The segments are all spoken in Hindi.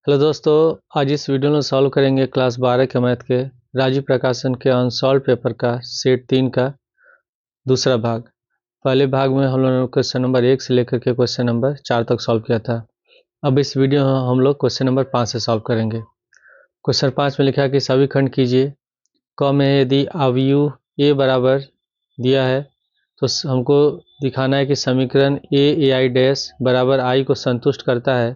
हेलो दोस्तों, आज इस वीडियो में सॉल्व करेंगे क्लास 12 के मैथ के राजीव प्रकाशन के अनसॉल्व पेपर का सेट 3 का दूसरा भाग। पहले भाग में हम लोगों ने क्वेश्चन नंबर 1 से लेकर के क्वेश्चन नंबर 4 तक सॉल्व किया था। अब इस वीडियो में हम लोग क्वेश्चन नंबर 5 से सॉल्व करेंगे। क्वेश्चन 5 में लिखा है कि सभी खंड कीजिए। क में यदि अवयव ए बराबर दिया है तो हमको दिखाना है कि समीकरण ए आई डैश बराबर आई को संतुष्ट करता है,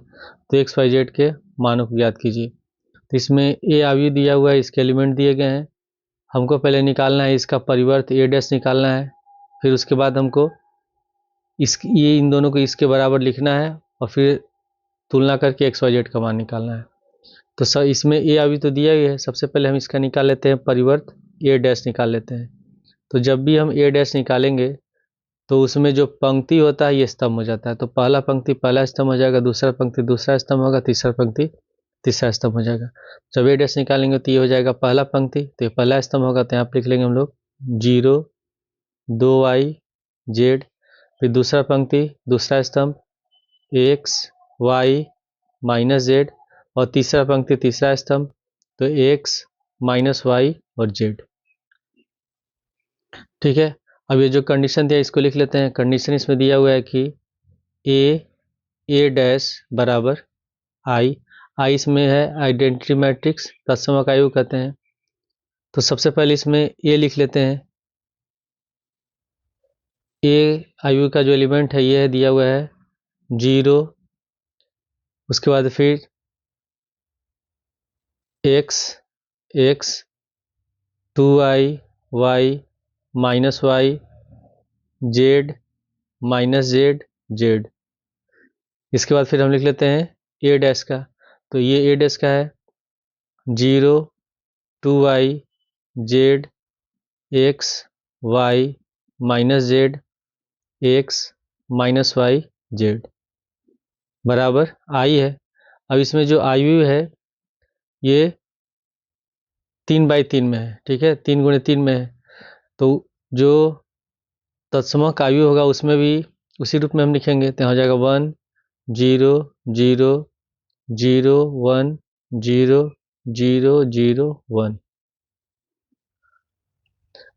तो एक्स वाई जेड के मानों को ज्ञात कीजिए। तो इसमें ए अवयव दिया हुआ है, इसके एलिमेंट दिए गए हैं। हमको पहले निकालना है इसका परिवर्त ए डैश निकालना है, फिर उसके बाद हमको ये इन दोनों को इसके बराबर लिखना है और फिर तुलना करके एक्स वाई जेड का मान निकालना है। तो सर इसमें ए अवयव तो दिया ही है, सबसे पहले हम इसका निकाल लेते हैं परिवर्त ए डैश निकाल लेते हैं। तो जब भी हम ए डैश निकालेंगे तो उसमें जो पंक्ति होता है ये स्तंभ हो जाता है। तो पहला पंक्ति पहला स्तंभ हो जाएगा, दूसरा पंक्ति दूसरा स्तंभ होगा, तीसरा पंक्ति तीसरा स्तंभ हो जाएगा। जब ए डैश निकालेंगे तो ये हो जाएगा पहला पंक्ति, तो ये पहला स्तंभ होगा, तो यहाँ पर लिख लेंगे हम लोग 0 2y जेड। फिर दूसरा पंक्ति दूसरा स्तंभ एक्स वाई माइनस जेड, और तीसरा पंक्ति तीसरा स्तंभ तो एक्स माइनस वाई और जेड। ठीक है, अब ये जो कंडीशन दिया इसको लिख लेते हैं। कंडीशन इसमें दिया हुआ है कि ए डैश बराबर आई इसमें है आइडेंटिटी मैट्रिक्स, तत्समक आयु कहते हैं। तो सबसे पहले इसमें ए लिख लेते हैं। ए आयु का जो एलिमेंट है ये है दिया हुआ है 0, उसके बाद फिर x 2i y minus y z minus z z. इसके बाद फिर हम लिख लेते हैं ए डैश का। तो ये ए डैश का है 0 2i z x y minus z x minus y z बराबर आई है। अब इसमें जो आयु है ये 3/3 में है। ठीक है, 3 × 3 में है। तो जो तत्समक आयु होगा उसमें भी उसी रूप में हम लिखेंगे, तो हो जाएगा 1 0 0 0 1 0 0 0 1।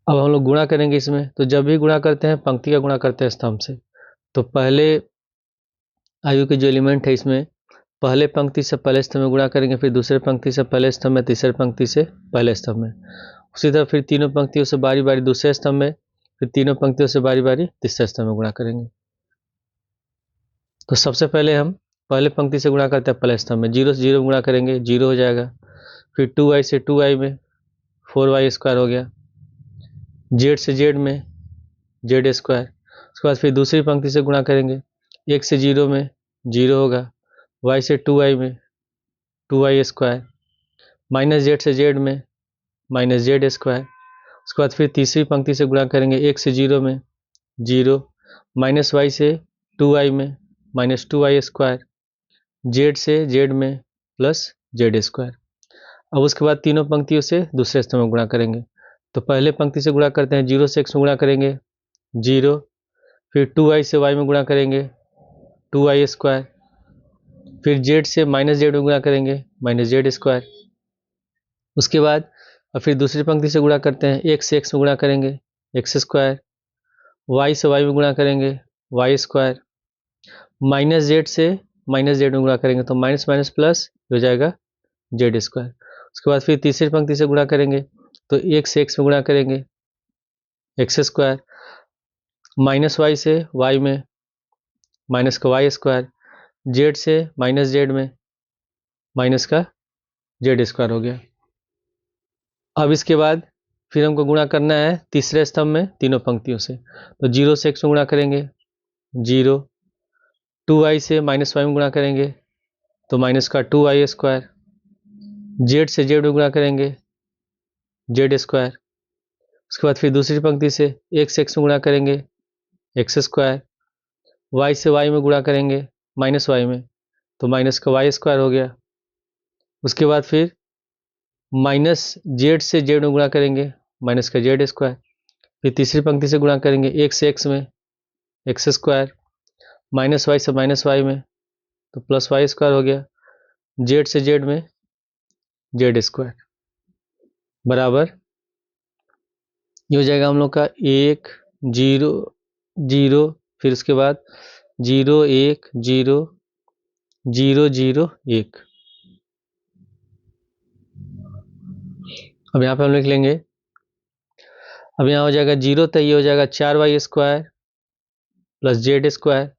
अब हम लोग गुणा करेंगे इसमें। तो जब भी गुणा करते हैं पंक्ति का गुणा करते हैं स्तंभ से। तो पहले आयु के जो एलिमेंट है इसमें पहले पंक्ति से पहले स्तंभ में गुणा करेंगे, फिर दूसरे पंक्ति से पहले स्तंभ में, तीसरे पंक्ति से पहले स्तंभ में, उसी तरह फिर तीनों पंक्तियों से बारी बारी दूसरे स्तंभ में, फिर तीनों पंक्तियों से बारी बारी तीसरे स्तंभ में गुणा करेंगे। तो सबसे पहले हम पहले पंक्ति से गुणा करते हैं पहले स्तंभ में, 0 से 0 गुणा करेंगे 0 हो जाएगा। फिर 2i से 2i में 4y² हो गया। जेड से जेड में जेड स्क्वायर। उसके बाद फिर दूसरी पंक्ति से गुणा करेंगे, 1 से 0 में 0 होगा, y से 2i में 2y², माइनस जेड से जेड में माइनस जेड स्क्वायर। उसके बाद फिर तीसरी पंक्ति से गुणा करेंगे, 1 से 0 में 0, माइनस y से 2i में माइनस 2y², जेड से जेड में प्लस जेड²। अब उसके बाद तीनों पंक्तियों से दूसरे स्तंभ में गुणा करेंगे। तो पहले पंक्ति से गुणा करते हैं, 0 से x में गुणा करेंगे 0, फिर 2i से y में गुणा करेंगे 2y², फिर जेड से माइनस जेड में गुणा करेंगे माइनस जेड²। उसके बाद और फिर दूसरी पंक्ति से गुणा करते हैं, x से x में गुणा करेंगे x², y से y में गुणा करेंगे y², माइनस जेड से माइनस जेड में गुणा करेंगे तो माइनस माइनस प्लस हो जाएगा जेड²। उसके बाद फिर तीसरी पंक्ति से गुणा करेंगे, तो 1 से x में गुणा करेंगे x², माइनस y से y में माइनस का y², जेड से माइनस जेड में माइनस का जेड² हो गया। अब इसके बाद फिर हमको गुणा करना है तीसरे स्तंभ में तीनों पंक्तियों से। तो 0 से x में गुणा करेंगे 0, 2i से माइनस y में गुणा करेंगे तो माइनस का 2i², जेड से जेड में गुणा करेंगे जेड²। उसके बाद फिर दूसरी पंक्ति से 1 से x में गुणा करेंगे x², y से y में गुणा करेंगे माइनस y में तो माइनस का y² हो गया। उसके बाद फिर माइनस जेड से जेड में गुणा करेंगे माइनस का जेड², फिर तीसरी पंक्ति से गुणा करेंगे 1 से x में x², माइनस y से माइनस y में तो प्लस y² हो गया। जेड से जेड में जेड स्क्वायर बराबर ये हो जाएगा हम लोग का 1 0 0, फिर उसके बाद 0 1 0 0 0 1। अब यहाँ पे हम लिख लेंगे, अब यहाँ हो जाएगा 0 तो ये हो जाएगा 4y² प्लस जेड स्क्वायर,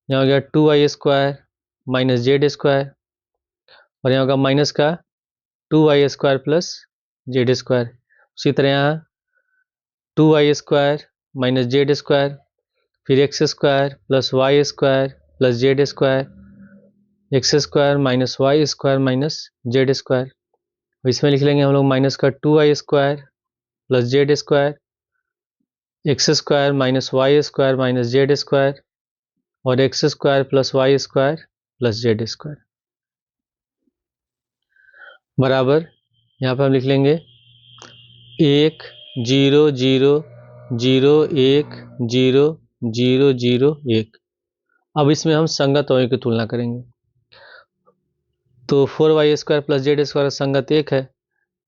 यहाँ हो गया 2y² माइनस जेड² और यहाँ होगा माइनस का 2y² प्लस जेड²। उसी तरह यहाँ 2y² माइनस जेड², फिर x² plus y² plus Z, x² minus y² minus Z. इसमें लिख लेंगे हम लोग माइनस का 2y² plus Z, x² minus y² minus Z और x² प्लस y² प्लस जेड² बराबर यहाँ पर हम लिख लेंगे 1 0 0 0 1 0 0 0 1। अब इसमें हम संगत अवयव की तुलना करेंगे। तो 4y² प्लस जेड² संगत 1 है,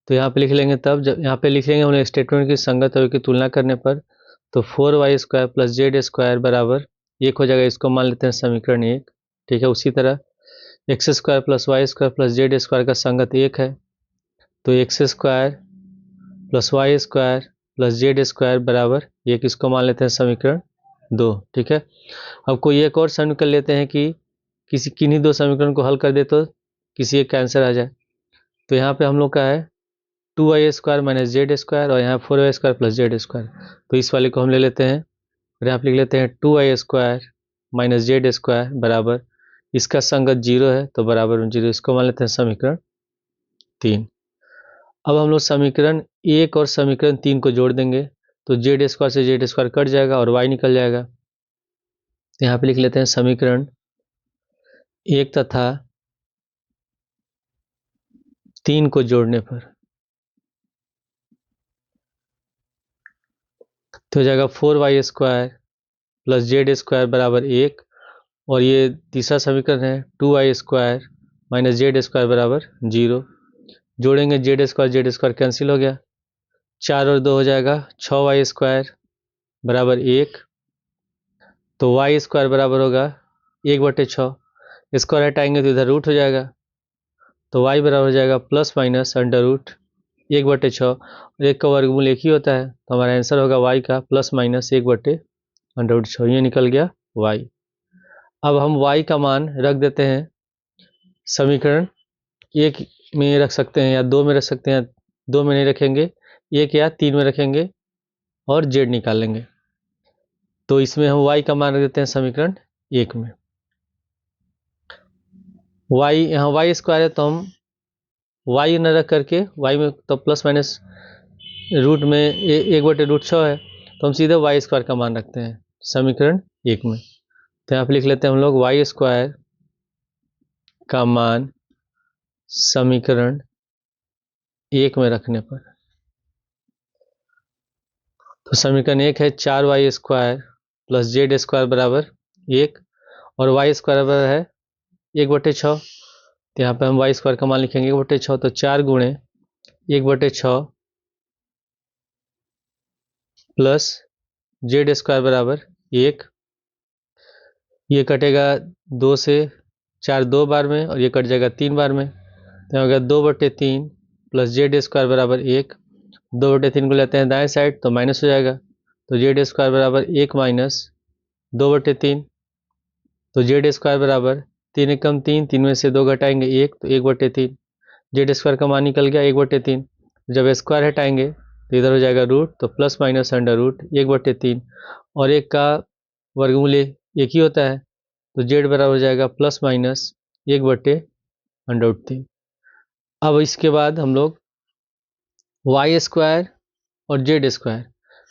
तो यहाँ पे लिख लेंगे, तब जब यहाँ पे लिख लेंगे हम स्टेटमेंट की संगत अवयव की तुलना करने पर, तो 4y² प्लस जेड² बराबर 1 हो जाएगा। इसको मान लेते हैं समीकरण 1। ठीक है, उसी तरह x² प्लस y² प्लस जेड² का संगत 1 है, तो x² प्लस y² प्लस जेड² बराबर 1, इसको मान लेते हैं समीकरण 2। ठीक है, अब कोई एक और समीकरण लेते हैं कि किन्हीं दो समीकरण को हल कर दे तो किसी एक का आंसर आ जाए। तो यहाँ पे हम लोग का है 2y² माइनस जेड² और यहाँ 4y² प्लस जेड²। तो इस वाले को हम ले लेते हैं और यहाँ पे लिख लेते हैं 2y² माइनस जेड² बराबर, इसका संगत 0 है तो बराबर 0, इसको मान लेते हैं समीकरण 3। अब हम लोग समीकरण 1 और समीकरण 3 को जोड़ देंगे, तो जेड² से जेड² कट जाएगा और y निकल जाएगा। तो यहाँ पे लिख लेते हैं समीकरण 1 तथा 3 को जोड़ने पर तो हो जाएगा 4y² प्लस जेड² बराबर 1, और ये तीसरा समीकरण है 2y² माइनस जेड² बराबर 0। जोड़ेंगे जेड² कैंसिल हो गया, 4 और 2 हो जाएगा 6y² बराबर 1, तो y² बराबर होगा 1/6। स्क्वायर हटाएंगे तो इधर रूट हो जाएगा, तो y बराबर हो जाएगा प्लस माइनस अंडर रूट 1/6, और 1 का वर्गमूल 1 ही होता है, तो हमारा आंसर होगा y का प्लस माइनस 1/√6। ये निकल गया y। अब हम y का मान रख देते हैं समीकरण 1 में रख सकते हैं या 2 में रख सकते हैं, 2 में नहीं रखेंगे, 1 या 3 में रखेंगे और z निकाल लेंगे। तो इसमें हम y का मान रख देते हैं समीकरण 1 में। y यहाँ y² है, तो हम y न रख करके y में तो प्लस माइनस रूट में 1/√6 है, तो हम सीधे y² का मान रखते हैं समीकरण 1 में। तो यहाँ पे लिख लेते हैं हम लोग y² का मान समीकरण 1 में रखने पर, तो समीकरण 1 है 4y² प्लस जेड² बराबर 1, और y² बराबर है 1/6। तो यहाँ पे हम y² का मान लिखेंगे 1/6, तो 4 गुणे 1/6 प्लस जेड² बराबर 1। ये कटेगा 2 से 4 2 बार में, और ये कट जाएगा 3 बार में, तो हो गया 2/3 प्लस जेड² बराबर 1। 2/3 को लेते हैं दाएं साइड तो माइनस हो जाएगा, तो जेड² बराबर 1 माइनस 2/3, तो जेड² बराबर 3 एकम 3, 3 में से 2 घटाएंगे 1, तो 1/3। जेड² का मान निकल गया 1/3। जब स्क्वायर हटाएंगे तो इधर हो जाएगा रूट, तो प्लस माइनस अंडर रूट 1/3, और 1 का वर्गमूल 1 ही होता है, तो जेड बराबर हो जाएगा प्लस माइनस 1/√3। अब इसके बाद हम लोग y² और जेड²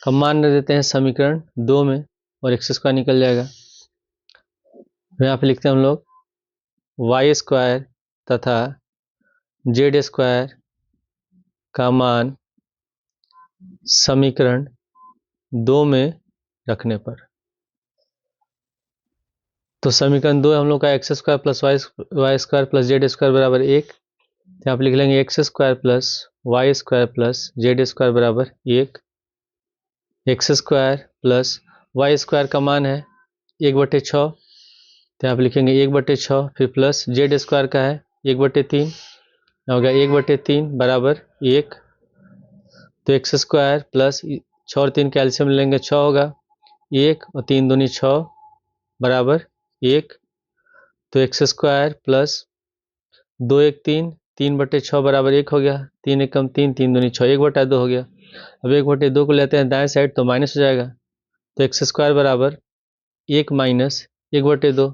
का मान रख देते हैं समीकरण 2 में, और x² निकल जाएगा। यहाँ पे लिखते हैं हम लोग y² तथा जेड² का मान समीकरण 2 में रखने पर। तो समीकरण 2 हम लोग का x square plus y square plus z square बराबर 1। यहाँ आप लिख लेंगे x square plus y square plus z square बराबर 1। X square plus y square का मान है 1/6, तो आप लिखेंगे 1/6, फिर प्लस जेड स्क्वायर का है 1/3, हो गया 1/3 बराबर 1। तो एक्स स्क्वायर प्लस 6 और 3 कैल्शियम लेंगे 6 होगा, 1 और 3 दूनी 6 बराबर 1। तो एक्स स्क्वायर प्लस 2 1 3, 3/6 बराबर 1 हो गया, 3 1 कम 3, 3 दूनी 6, 1/2 हो गया। अब 1/2 को लेते हैं दाएं साइड तो माइनस हो जाएगा, तो एक्स स्क्वायर बराबर 1 माइनस 1/2।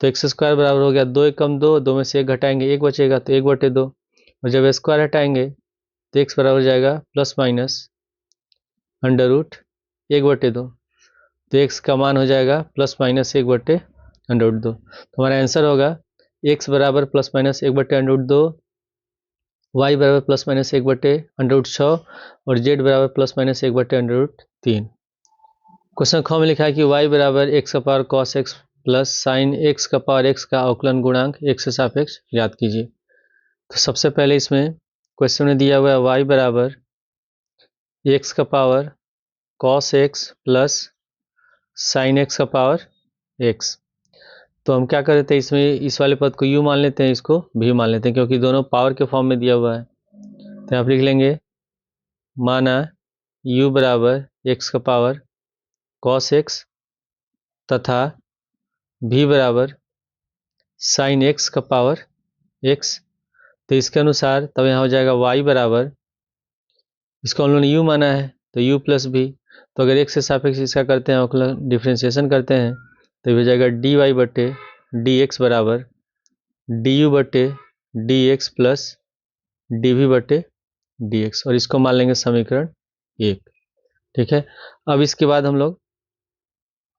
तो एक्स स्क्वायर बराबर हो गया 2 1 कम 2, 2 में से 1 घटाएंगे 1 बचेगा, तो 1/2। और जब स्क्वायर हटाएंगे तो एक्स बराबर हो जाएगा प्लस माइनस अंडर रूट 1/2। तो एक्स का मान हो जाएगा प्लस माइनस 1/√2। तो हमारा आंसर होगा एक्स बराबर प्लस माइनस 1/√2, वाई बराबर प्लस माइनस 1/√6 और जेड बराबर प्लस माइनस 1/√3। क्वेश्चन ख में लिखा है कि y बराबर एक्स का power cos x plus sign x का पावर एक्स का अवकलन गुणांक एक्स से सापेक्ष ज्ञात कीजिए। तो सबसे पहले इसमें क्वेश्चन में दिया हुआ है y बराबर एक्स का power cos x plus sign x का पावर एक्स। तो हम क्या करते हैं, इसमें इस वाले पद को u मान लेते हैं, इसको v मान लेते हैं, क्योंकि दोनों पावर के फॉर्म में दिया हुआ है। तो आप लिख लेंगे माना u बराबर एक्स का पावर कॉस एक्स तथा v बराबर साइन एक्स का पावर एक्स। तो इसके अनुसार तब यहाँ हो जाएगा y बराबर, इसको हम लोगों ने u माना है तो u प्लस v। तो अगर x से सापेक्ष इसका करते हैं अवकलन डिफ्रेंशिएशन करते हैं तो ये हो जाएगा dy बटे dx बराबर du बटे dx प्लस dv बटे dx, और इसको मान लेंगे समीकरण 1। ठीक है, अब इसके बाद हम लोग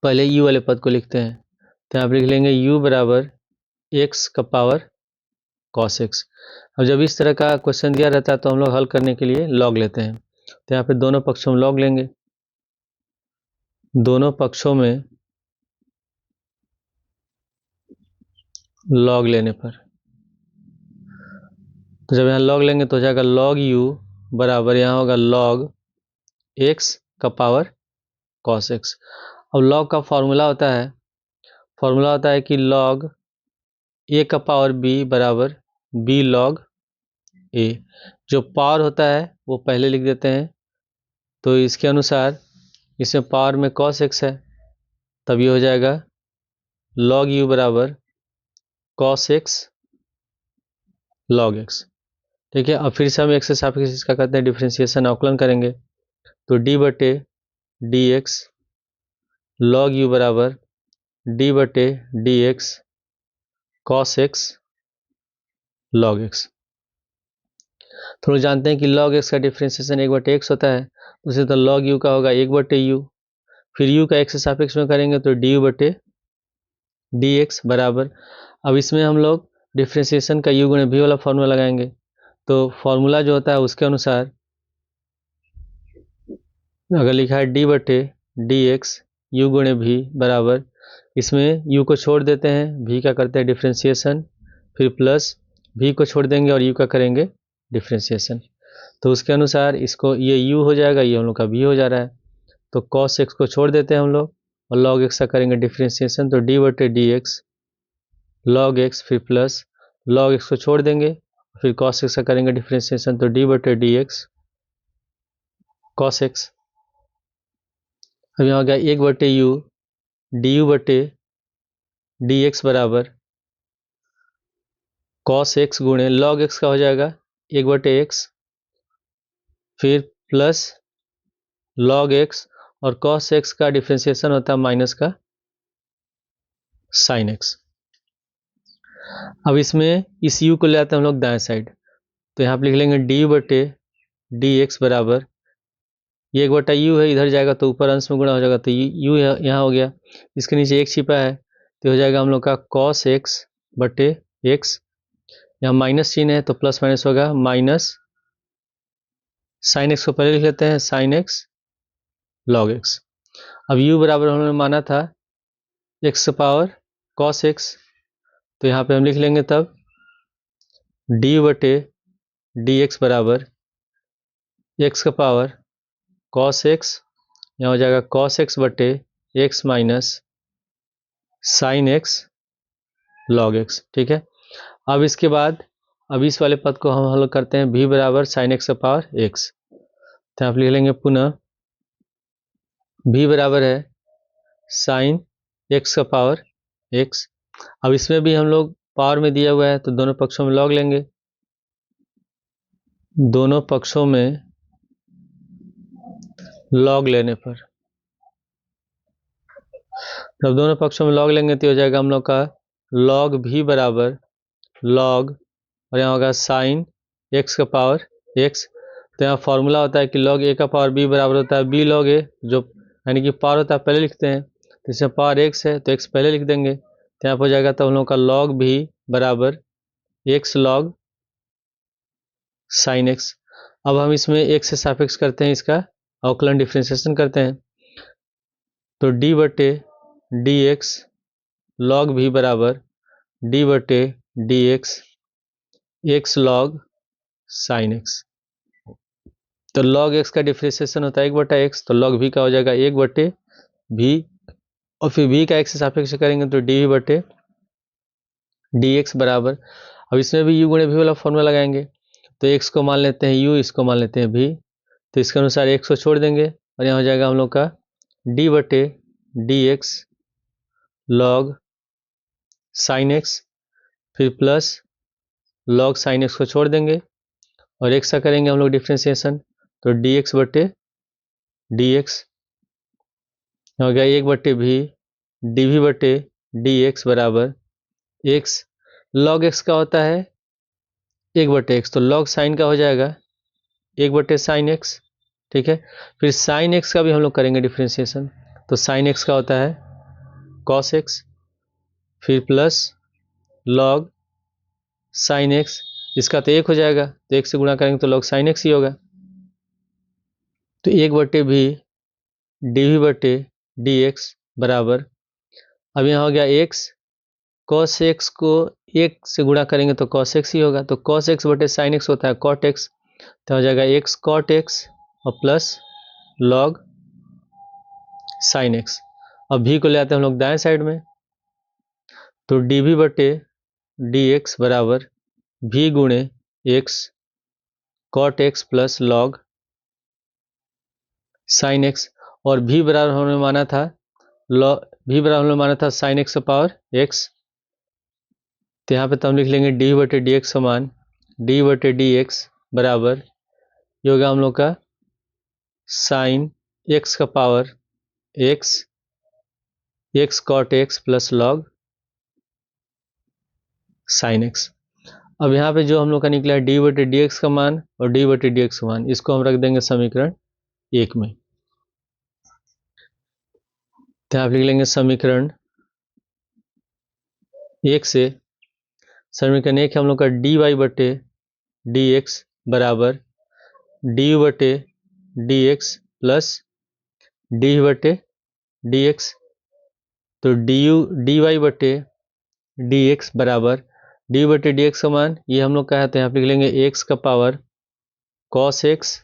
पहले u वाले पद को लिखते हैं। तो यहाँ पर लिख लेंगे u बराबर x का पावर कॉस एक्स। अब जब इस तरह का क्वेश्चन दिया रहता है तो हम लोग हल करने के लिए लॉग लेते हैं। तो यहाँ पे दोनों पक्षों में लॉग लेंगे, दोनों पक्षों में लॉग लेने पर, तो जब यहाँ लॉग लेंगे तो हो जाएगा लॉग यू बराबर यहाँ होगा लॉग एक्स का पावर कॉस एक्स। अब लॉग का फॉर्मूला होता है कि लॉग ए का पावर बी बराबर बी लॉग ए। जो पावर होता है वो पहले लिख देते हैं, तो इसके अनुसार इसमें पावर में कॉस एक्स है, तब ये हो जाएगा लॉग यू बराबर कॉस एक्स लॉग एक्स। ठीक है, अब फिर से हम एक्स से सापेक्ष इसका करते हैं डिफरेंशिएशन, अवकलन करेंगे तो डी बटे डी एक्स लॉग यू बराबर डी बटे d x cos x log x. तो लोग जानते हैं कि लॉग एक्स का डिफरेंशिएशन 1/x होता है, उसी तरह लॉग यू का होगा 1/u, फिर u का एक्स से सापेक्ष में करेंगे तो डी यू बटे डी एक्स बराबर। अब इसमें हम लोग डिफरेंशिएशन का u गुणे v वाला फॉर्मूला लगाएंगे, तो फॉर्मूला जो होता है उसके अनुसार अगर लिखा है डी बटे डी एक्स यू गुणे v बराबर, इसमें u को छोड़ देते हैं, v का करते हैं डिफरेंशिएशन, फिर प्लस v को छोड़ देंगे और u का करेंगे डिफरेंशिएशन। तो उसके अनुसार इसको ये u हो जाएगा, ये हम लोग का v हो जा रहा है। तो cos x को छोड़ देते हैं हम लोग और log x का करेंगे डिफरेंशिएशन, तो d बटे डी एक्स लॉग एक्स, फिर प्लस log x को छोड़ देंगे, फिर cos x का करेंगे डिफरेंशिएशन, तो d बटे डी एक्स कॉस एक्स। अब यहाँ हो गया 1/u डी यू बटे डी एक्स बराबर कॉस एक्स गुणे लॉग एक्स का हो जाएगा 1/x, फिर प्लस लॉग एक्स और कॉस एक्स का डिफरेंशिएशन होता है माइनस का साइन एक्स। अब इसमें इस u को ले आते हैं हम लोग दाएं साइड, तो यहाँ पर लिख लेंगे डी यू बटे डी एक्स बराबर, ये 1/u है, इधर जाएगा तो ऊपर अंश में गुणा हो जाएगा, तो u यहाँ हो गया, इसके नीचे एक छिपा है तो हो जाएगा हम लोग का कॉस एक्स बटे एक्स, यहाँ माइनस चिन्ह है तो प्लस माइनस होगा माइनस साइन एक्स को पहले लिख लेते हैं साइन एक्स लॉग एक्स। अब u बराबर हमने माना था एक्स का पावर कॉस एक्स, तो यहाँ पे हम लिख लेंगे तब डी बटे डी एक्स बराबर एक्स का पावर कॉस एक्स, यहाँ हो जाएगा कॉस एक्स बटे x minus sine x log x. ठीक है, अब इसके बाद अब इस वाले पद को हम हल करते हैं, भी बराबर साइन एक्स का पावर एक्स, तो आप लिख लेंगे पुनः भी बराबर है साइन एक्स का पावर एक्स। अब इसमें भी हम लोग पावर में दिया हुआ है तो दोनों पक्षों में लॉग लेंगे, दोनों पक्षों में लॉग लेने पर, जब दोनों पक्षों में लॉग लेंगे तो हो जाएगा हम लोग का लॉग भी बराबर लॉग, और यहाँ होगा साइन एक्स का पावर एक्स। तो यहाँ फॉर्मूला होता है कि लॉग ए का पावर बी बराबर होता है बी लॉग ए, जो यानी कि पावर होता है पहले लिखते हैं, तो इसमें पावर एक्स है तो एक्स पहले लिख देंगे, तो यहाँ पर हो जाएगा तो हम लोग का लॉग भी बराबर एक्स लॉग साइन एक्स। अब हम इसमें एक्स से सापेक्ष करते हैं, इसका अवकलन डिफ्रेंसिएशन करते हैं, तो डी बटे डी एक्स लॉग भी बराबर डी बटे d x x log sine x. तो लॉग एक्स का डिफ्रेंसिएशन होता है 1/x, तो लॉग भी का हो जाएगा 1/भी, और फिर भी का एक्स से सापेक्ष करेंगे तो डी बटे डी एक्स बराबर, अब इसमें भी यू गुणे भी वाला फॉर्मूला लगाएंगे, तो एक्स को मान लेते हैं यू, इसको मान लेते हैं भी, तो इसके अनुसार एक्स को छोड़ देंगे और यहाँ हो जाएगा हम लोग का डी बटे d x log sine x, फिर प्लस लॉग साइन एक्स को छोड़ देंगे और एक्स का करेंगे हम लोग डिफ्रेंसिएशन, तो डी एक्स बटे डी एक्स हो गया 1/भी डी भी बटे डी एक्स बराबर एक्स लॉग एक्स का होता है 1/x, तो लॉग साइन का हो जाएगा 1/साइन एक्स। ठीक है, फिर साइन एक्स का भी हम लोग करेंगे डिफ्रेंसिएशन, तो साइन एक्स का होता है कॉस एक्स, फिर प्लस लॉग साइन एक्स, इसका तो 1 हो जाएगा तो 1 से गुणा करेंगे तो लॉग साइन एक्स ही होगा, तो 1/भी डी भी बटे डी एक्स बराबर, अब यहाँ हो गया एक्स, कॉस एक्स को 1 से गुणा करेंगे तो कॉस एक्स ही होगा, तो कॉस एक्स बटे साइन एक्स होता है कॉट एक्स, तो हो जाएगा एक्स कॉट एक्स और प्लस लॉग साइन एक्स। अब भी को ले आते हैं हम लोग दाएं साइड में, तो डी भी बटे डी एक्स बराबर भी गुणे x cot x plus log sine x, और भी बराबर हमने माना था भी बराबर हमने माना था साइन एक्स का पावर एक्स, तो यहाँ पे तो हम लिख लेंगे डी बटे डी एक्स समान डी बटे डी एक्स बराबर, ये होगा हम लोग का साइन एक्स का power x x cot x plus log sine x. अब यहाँ पे जो हम लोग का निकला है डी बटे डी एक्स का मान और डी बटे डी एक्स का मान, इसको हम रख देंगे समीकरण 1 में, तो आप लिख लेंगे समीकरण 1 से, समीकरण 1 हम लोग का डी वाई बटे डी एक्स बराबर डी बटे डी एक्स प्लस डी बटे डी एक्स, तो डी वाई बटे डी एक्स बराबर डी बटे डी एक्स का मान ये हम लोग का है, तो यहाँ पे लिख लेंगे एक्स का पावर कॉस एक्स,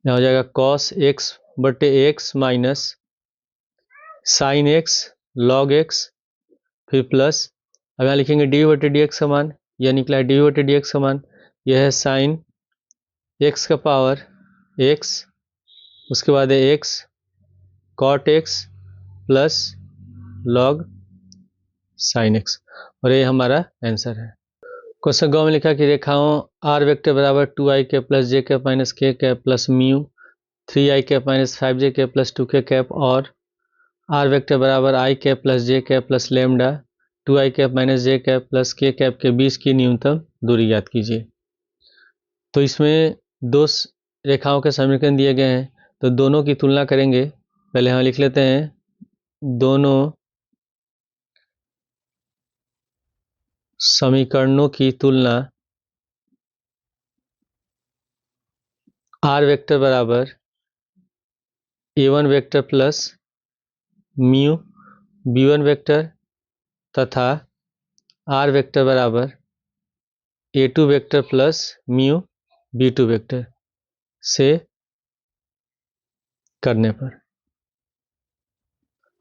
यहाँ हो जाएगा कॉस एक्स बटे x minus sine x log x, फिर प्लस, अब यहाँ लिखेंगे डी बटे डी एक्स का मान, यह निकला है डी बटे डी एक्स का मान, यह है साइन एक्स का पावर एक्स, उसके बाद है x cot x plus log sine x, और ये हमारा आंसर है। क्वेश्चन ग में लिखा कि रेखाओं आर वेक्टर बराबर 2i कैप प्लस जे कैप माइनस के cap plus mu 3i cap minus 5j cap plus 2k cap और आर वेक्टर बराबर i cap plus J cap plus lambda 2i cap minus J cap plus के कैप के बीच की न्यूनतम दूरी ज्ञात कीजिए। तो इसमें दो रेखाओं के समीकरण दिए गए हैं, तो दोनों की तुलना करेंगे, पहले हम लिख लेते हैं दोनों समीकरणों की तुलना आर वेक्टर बराबर a1 vector plus mu b1 vector तथा r वेक्टर बराबर a2 vector plus mu b2 vector से करने पर।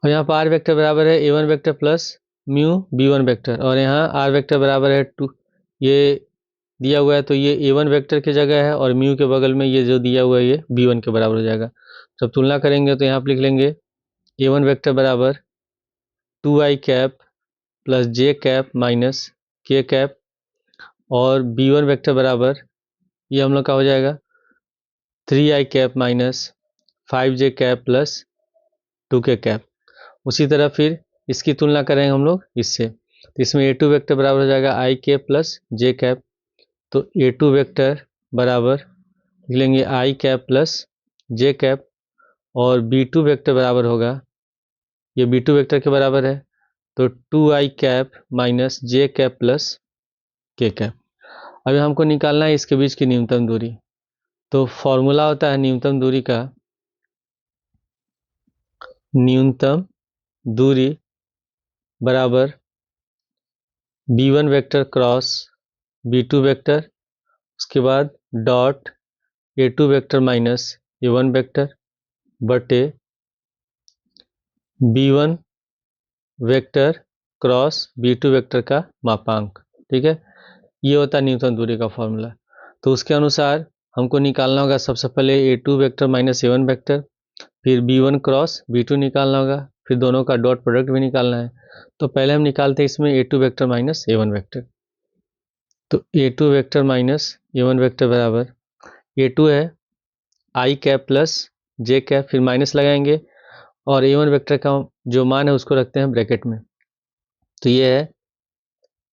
और यहाँ पर r वेक्टर बराबर है a1 vector plus mu b1 vector, और यहाँ r वेक्टर बराबर है 2, ये दिया हुआ है तो ये a1 वेक्टर की जगह है, और म्यू के बगल में ये जो दिया हुआ है ये b1 के बराबर हो जाएगा। जब तुलना करेंगे तो यहाँ पर लिख लेंगे a1 वेक्टर बराबर 2i कैप प्लस जे कैप माइनस के कैप, और b1 वेक्टर बराबर ये हम लोग का हो जाएगा 3i cap minus 5j cap plus 2k cap. उसी तरह फिर इसकी तुलना करेंगे हम लोग इससे, तो इसमें a2 वेक्टर बराबर हो जाएगा i cap plus j cap, तो a2 वेक्टर बराबर लिख लेंगे i cap plus j cap, और b2 वेक्टर बराबर होगा, ये b2 वेक्टर के बराबर है तो 2i cap minus j cap plus k cap. अभी हमको निकालना है इसके बीच की न्यूनतम दूरी, तो फॉर्मूला होता है न्यूनतम दूरी का, न्यूनतम दूरी बराबर b1 vector cross b2 vector, उसके बाद dot a2 vector minus a1 vector बटे b1 vector cross b2 vector का मापांक। ठीक है, ये होता है न्यूनतम दूरी का फॉर्मूला। तो उसके अनुसार हमको निकालना होगा सबसे पहले a2 vector minus a1 vector, फिर b1 क्रॉस b2 निकालना होगा, फिर दोनों का डॉट प्रोडक्ट भी निकालना है। तो पहले हम निकालते हैं इसमें a2 vector minus a1 vector, तो a2 vector minus a1 vector बराबर a2 है i cap plus j cap, फिर माइनस लगाएंगे और a1 वेक्टर का जो मान है उसको रखते हैं ब्रैकेट में, तो ये है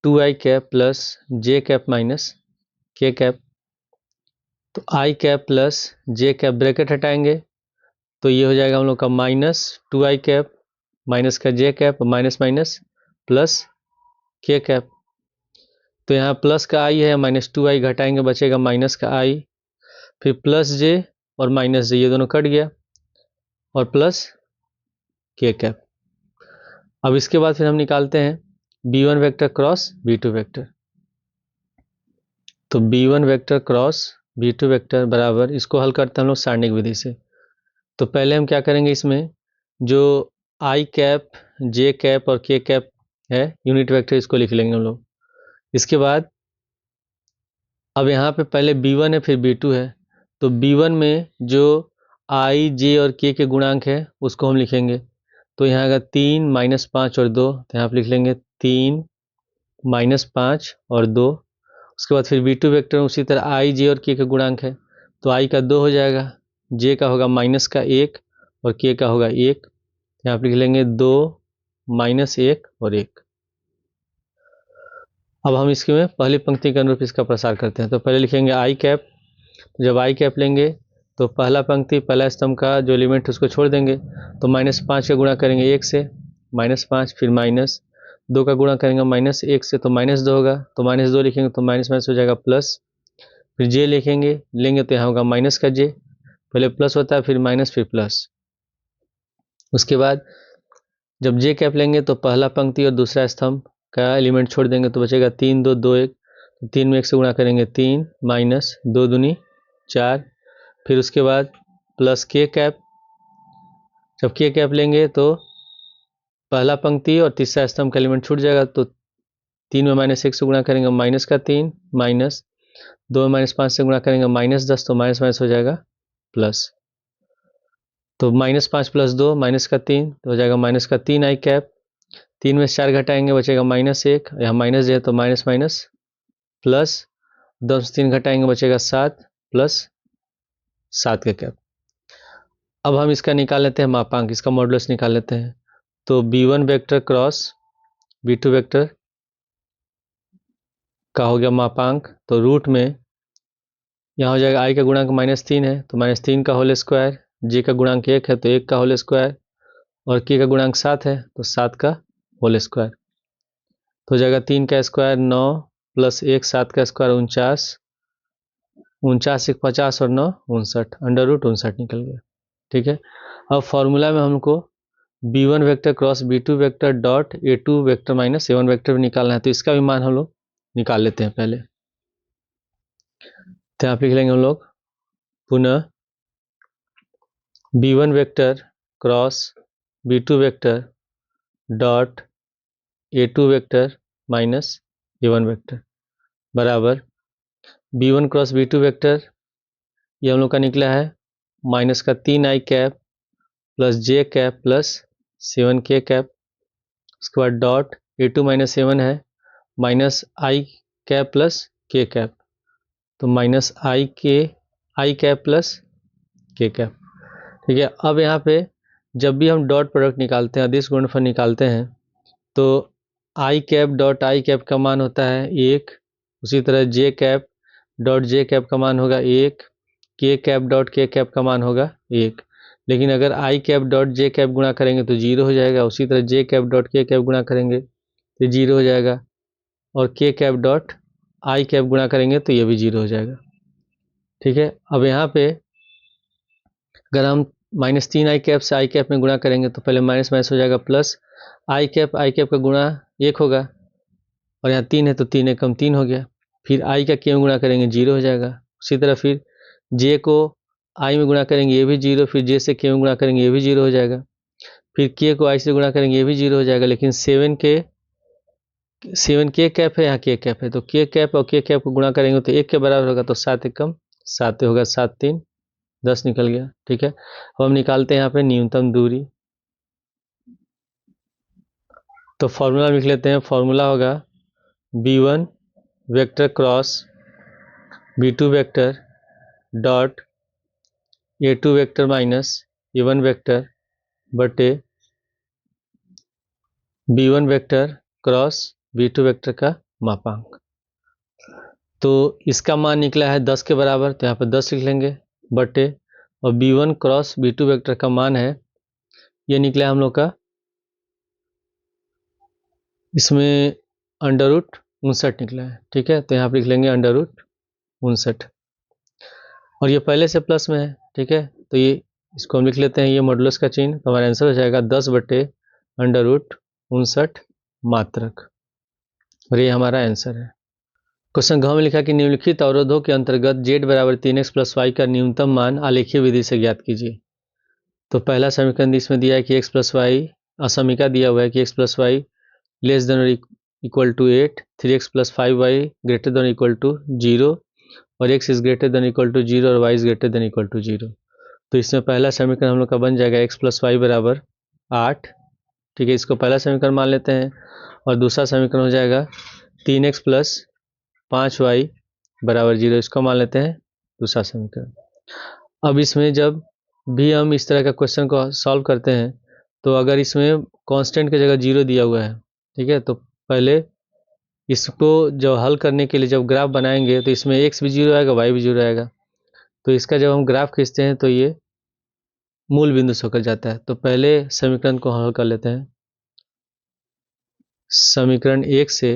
2i cap plus j cap minus k cap, तो i cap plus j cap bracket हटाएंगे तो ये हो जाएगा हम लोग का माइनस 2i कैप माइनस का j cap minus minus plus k cap, तो यहाँ प्लस का i है माइनस 2i घटाएंगे बचेगा माइनस का i, फिर प्लस j और माइनस j ये दोनों कट गया और प्लस k कैप। अब इसके बाद फिर हम निकालते हैं b1 vector cross b2 vector, तो b1 vector cross b2 vector बराबर, इसको हल करते हैं हम लोग सारणिक विधि से। तो पहले हम क्या करेंगे, इसमें जो i कैप j कैप और k कैप है यूनिट वेक्टर, इसको लिख लेंगे हम लोग। इसके बाद अब यहाँ पे पहले b1 है फिर b2 है, तो b1 में जो i j और k के गुणांक है उसको हम लिखेंगे, तो यहाँ अगर 3 माइनस 5 और 2, तो यहाँ पे लिख लेंगे 3 माइनस 5 और 2। उसके बाद फिर b2 वेक्टर में उसी तरह i j और k का गुणांक है, तो i का 2 हो जाएगा, j का होगा माइनस का 1 और k का होगा 1, यहाँ पे लिख लेंगे 2 माइनस 1 और 1। अब हम इसके में पहली पंक्ति के अनुरूप इसका प्रसार करते हैं, तो पहले लिखेंगे i कैप, जब i कैप लेंगे तो पहला पंक्ति पहला स्तंभ का जो एलिमेंट उसको छोड़ देंगे, तो माइनस 5 का गुणा करेंगे 1 से माइनस 5, फिर माइनस 2 का गुणा करेंगे माइनस 1 से तो माइनस 2 होगा, तो माइनस 2 लिखेंगे तो माइनस माइनस हो जाएगा प्लस, फिर जे लेंगे तो यहाँ होगा माइनस का जे, पहले प्लस होता है फिर माइनस फिर प्लस। उसके बाद जब जे कैप लेंगे तो पहला पंक्ति और दूसरा स्तंभ का एलिमेंट छोड़ देंगे तो बचेगा 3 2 2 1, तो 3 में 1 से गुणा करेंगे 3 माइनस 2 दूनी 4, फिर उसके बाद प्लस के कैप, जब के कैप लेंगे तो पहला पंक्ति और तीसरा स्तंभ का एलिमेंट छूट जाएगा, तो 3 में माइनस 1 से गुणा करेंगे माइनस का 3 माइनस 2 में माइनस 5 से गुणा करेंगे माइनस 10, तो माइनस माइनस हो जाएगा प्लस, तो माइनस 5 प्लस 2 माइनस का 3, तो हो जाएगा माइनस का 3 i कैप, 3 में 4 घटाएंगे बचेगा माइनस 1, यहाँ माइनस है तो माइनस माइनस प्लस 2 से 3 घटाएंगे बचेगा 7 प्लस 7 का कैप। अब हम इसका निकाल लेते हैं मापांक, इसका मॉडुलस निकाल लेते हैं, तो b1 vector cross b2 vector का हो गया मापांक, तो रूट में यहाँ हो जाएगा i का गुणांक माइनस 3 है तो माइनस 3 का होल स्क्वायर, j का गुणांक 1 है तो 1 का होल स्क्वायर, और k का गुणांक 7 है तो 7 का होल स्क्वायर, तो हो जाएगा 3 का स्क्वायर 9 प्लस 1 7 का स्क्वायर 49, 49 1 50 और 9 59, अंडर रूट 59 निकल गया। ठीक है, अब फॉर्मूला में हमको b1 vector cross b2 vector dot a2 vector minus a1 vector भी निकालना है, तो इसका भी मान हम लोग निकाल लेते हैं पहले। तो यहाँ पे लिख लेंगे हम लोग पुनः b1 vector cross b2 vector dot a2 vector minus a1 vector बराबर b1 क्रॉस b2 वेक्टर, ये हम लोग का निकला है माइनस का 3i कैप प्लस जे कैप प्लस 7k कैप, उसके बाद डॉट a2 माइनस a1 है माइनस आई कैप प्लस के कैप, तो माइनस आई कैप प्लस के कैप। ठीक है, अब यहाँ पे जब भी हम डॉट प्रोडक्ट निकालते हैं, अदिश गुणनफल निकालते हैं, तो आई कैप डॉट आई कैप का मान होता है 1, उसी तरह जे कैप डॉट जे कैप का मान होगा 1, के कैप डॉट के कैप का मान होगा 1। लेकिन अगर आई कैप डॉट जे कैप गुणा करेंगे तो 0 हो जाएगा, उसी तरह जे कैप डॉट के कैप गुणा करेंगे तो 0 हो जाएगा, और के कैप डॉट आई कैप गुणा करेंगे तो ये भी 0 हो जाएगा। ठीक है, अब यहाँ पे अगर हम -3i कैप से आई कैप में गुणा करेंगे तो पहले माइनस माइनस हो जाएगा प्लस, आई कैप का गुणा 1 होगा, और यहाँ 3 है तो 3 एकम 3 हो गया, फिर आई का के में गुणा करेंगे 0 हो जाएगा, उसी तरह फिर जे को आई में गुणा करेंगे ये भी 0, फिर जे से के में गुणा करेंगे ये भी 0 हो जाएगा, फिर के को आई से गुणा करेंगे ये भी 0 हो जाएगा, लेकिन 7 के कैप है, यहाँ के कैप है, तो के कैप और के कैप को गुणा करेंगे तो 1 के बराबर होगा, तो 7 एकम 7 होगा, 7 3 10 निकल गया। ठीक है, अब हम निकालते हैं यहाँ पे न्यूनतम दूरी, तो फॉर्मूला लिख लेते हैं। फॉर्मूला होगा b1 vector cross b2 vector dot a2 vector minus a1 vector बटे b1 vector cross b2 vector का मापांक। तो इसका मान निकला है 10 के बराबर, तो यहाँ पर 10 लिख लेंगे बटे, और b1 क्रॉस b2 वेक्टर का मान है, ये निकला है हम लोग का इसमें √59 निकला है। ठीक है, तो यहाँ पर लिख लेंगे √59, और ये पहले से प्लस में है। ठीक है, तो ये इसको हम लिख लेते हैं ये मॉडुलस का चिन्ह, तो हमारा आंसर हो जाएगा 10 बटे √59 मात्रक, और ये हमारा आंसर है। क्वेश्चन घ में लिखा कि निम्नलिखित अवरोधों के अंतर्गत z बराबर 3x प्लस वाई का न्यूनतम मान आलेखीय विधि से ज्ञात कीजिए। तो पहला समीकरण इसमें दिया है कि x प्लस वाई, असमीका दिया हुआ है कि x plus y less than equal to 8, 3x plus 5y greater than equal to 0, और x is greater than equal to 0 और y is greater than equal to 0। तो इसमें पहला समीकरण हम लोग का बन जाएगा x प्लस वाई बराबर 8। ठीक है, इसको पहला समीकरण मान लेते हैं, और दूसरा समीकरण हो जाएगा 3x प्लस 5y बराबर 0, इसको मान लेते हैं दूसरा समीकरण। अब इसमें जब भी हम इस तरह का क्वेश्चन को सॉल्व करते हैं, तो अगर इसमें कांस्टेंट की जगह 0 दिया हुआ है, ठीक है, तो पहले इसको जब हल करने के लिए जब ग्राफ बनाएंगे तो इसमें x भी 0 आएगा, y भी 0 आएगा, तो इसका जब हम ग्राफ खींचते हैं तो ये मूल बिंदु से होकर जाता है। तो पहले समीकरण को हल कर लेते हैं। समीकरण 1 से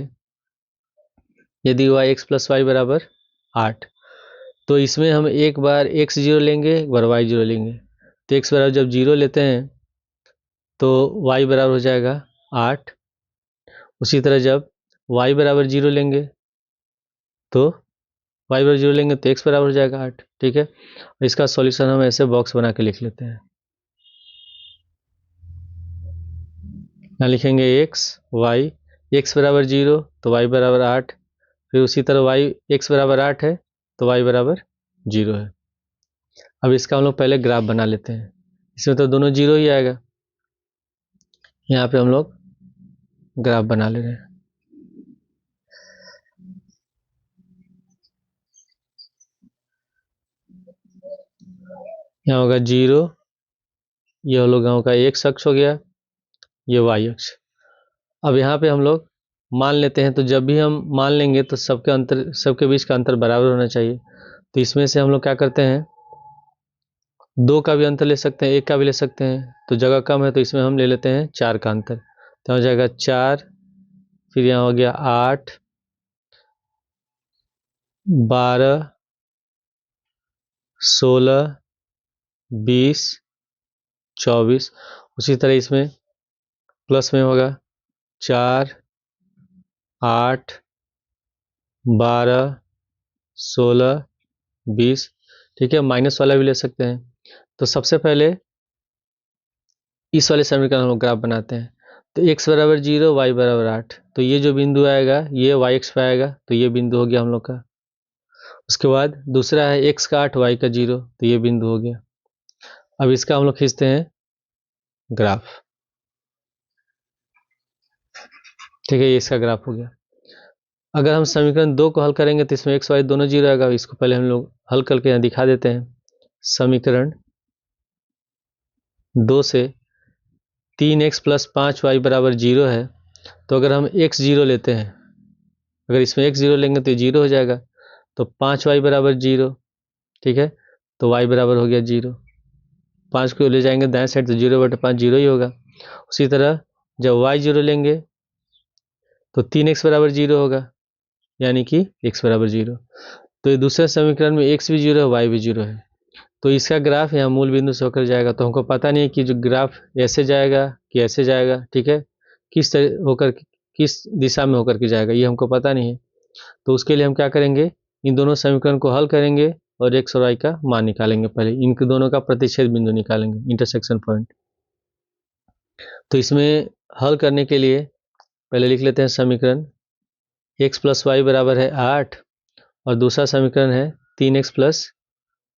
यदि y x प्लस वाई बराबर 8, तो इसमें हम एक बार x 0 लेंगे, एक बार y 0 लेंगे, तो x बराबर जब 0 लेते हैं तो y बराबर हो जाएगा 8, उसी तरह जब y बराबर 0 लेंगे तो y बराबर 0 लेंगे तो x बराबर हो जाएगा 8। ठीक है, इसका सॉल्यूशन हम ऐसे बॉक्स बना के लिख लेते हैं। यहाँ लिखेंगे x बराबर 0 तो y बराबर 8, फिर उसी तरह x बराबर 8 है तो y बराबर 0 है। अब इसका हम लोग पहले ग्राफ बना लेते हैं, इसमें तो दोनों 0 ही आएगा। यहाँ पे हम लोग ग्राफ बना ले रहे हैं। यहाँ होगा 0, ये हम लोगों का x अक्ष हो गया, ये y अक्ष। अब यहाँ पे हम लोग मान लेते हैं, तो जब भी हम मान लेंगे तो सबके बीच का अंतर बराबर होना चाहिए। तो इसमें से हम लोग क्या करते हैं, 2 का भी अंतर ले सकते हैं, 1 का भी ले सकते हैं, तो जगह कम है तो इसमें हम ले लेते हैं 4 का अंतर, तो हो जाएगा 4, फिर यहाँ हो गया 8, 12, 16, 20, 24, उसी तरह इसमें प्लस में होगा 4, 8, 12, 16, 20। ठीक है, माइनस वाला भी ले सकते हैं। तो सबसे पहले इस वाले समीकरण हम लोग ग्राफ बनाते हैं। तो x बराबर 0, y बराबर 8, तो ये जो बिंदु आएगा ये y x पे आएगा, तो ये बिंदु हो गया हम लोग का। उसके बाद दूसरा है x का 8, y का 0, तो ये बिंदु हो गया। अब इसका हम लोग खींचते हैं ग्राफ। ठीक है, ये इसका ग्राफ हो गया। अगर हम समीकरण 2 को हल करेंगे तो इसमें x y दोनों 0 आएगा। इसको पहले हम लोग हल करके यहाँ दिखा देते हैं। समीकरण 2 से 3x प्लस 5y बराबर 0 है। तो अगर हम x 0 लेते हैं, अगर इसमें x 0 लेंगे तो ये 0 हो जाएगा। तो 5y बराबर 0। ठीक है, तो y बराबर हो गया 0। 5 को ले जाएंगे दाएं साइड तो 0/5 0 ही होगा। उसी तरह जब y 0 लेंगे तो 3x बराबर 0 होगा, यानी कि x बराबर 0। तो ये दूसरे समीकरण में x भी 0 है, y भी 0 है। तो इसका ग्राफ यहाँ मूल बिंदु से होकर जाएगा। तो हमको पता नहीं है कि जो ग्राफ ऐसे जाएगा कि ऐसे जाएगा। ठीक है, किस दिशा में होकर के जाएगा ये हमको पता नहीं है। तो उसके लिए हम क्या करेंगे, इन दोनों समीकरण को हल करेंगे और x और y का मान निकालेंगे। पहले इन दोनों का प्रतिच्छेद बिंदु निकालेंगे, इंटरसेक्शन पॉइंट। तो इसमें हल करने के लिए पहले लिख लेते हैं समीकरण x प्लस वाई बराबर है 8 और दूसरा समीकरण है 3x प्लस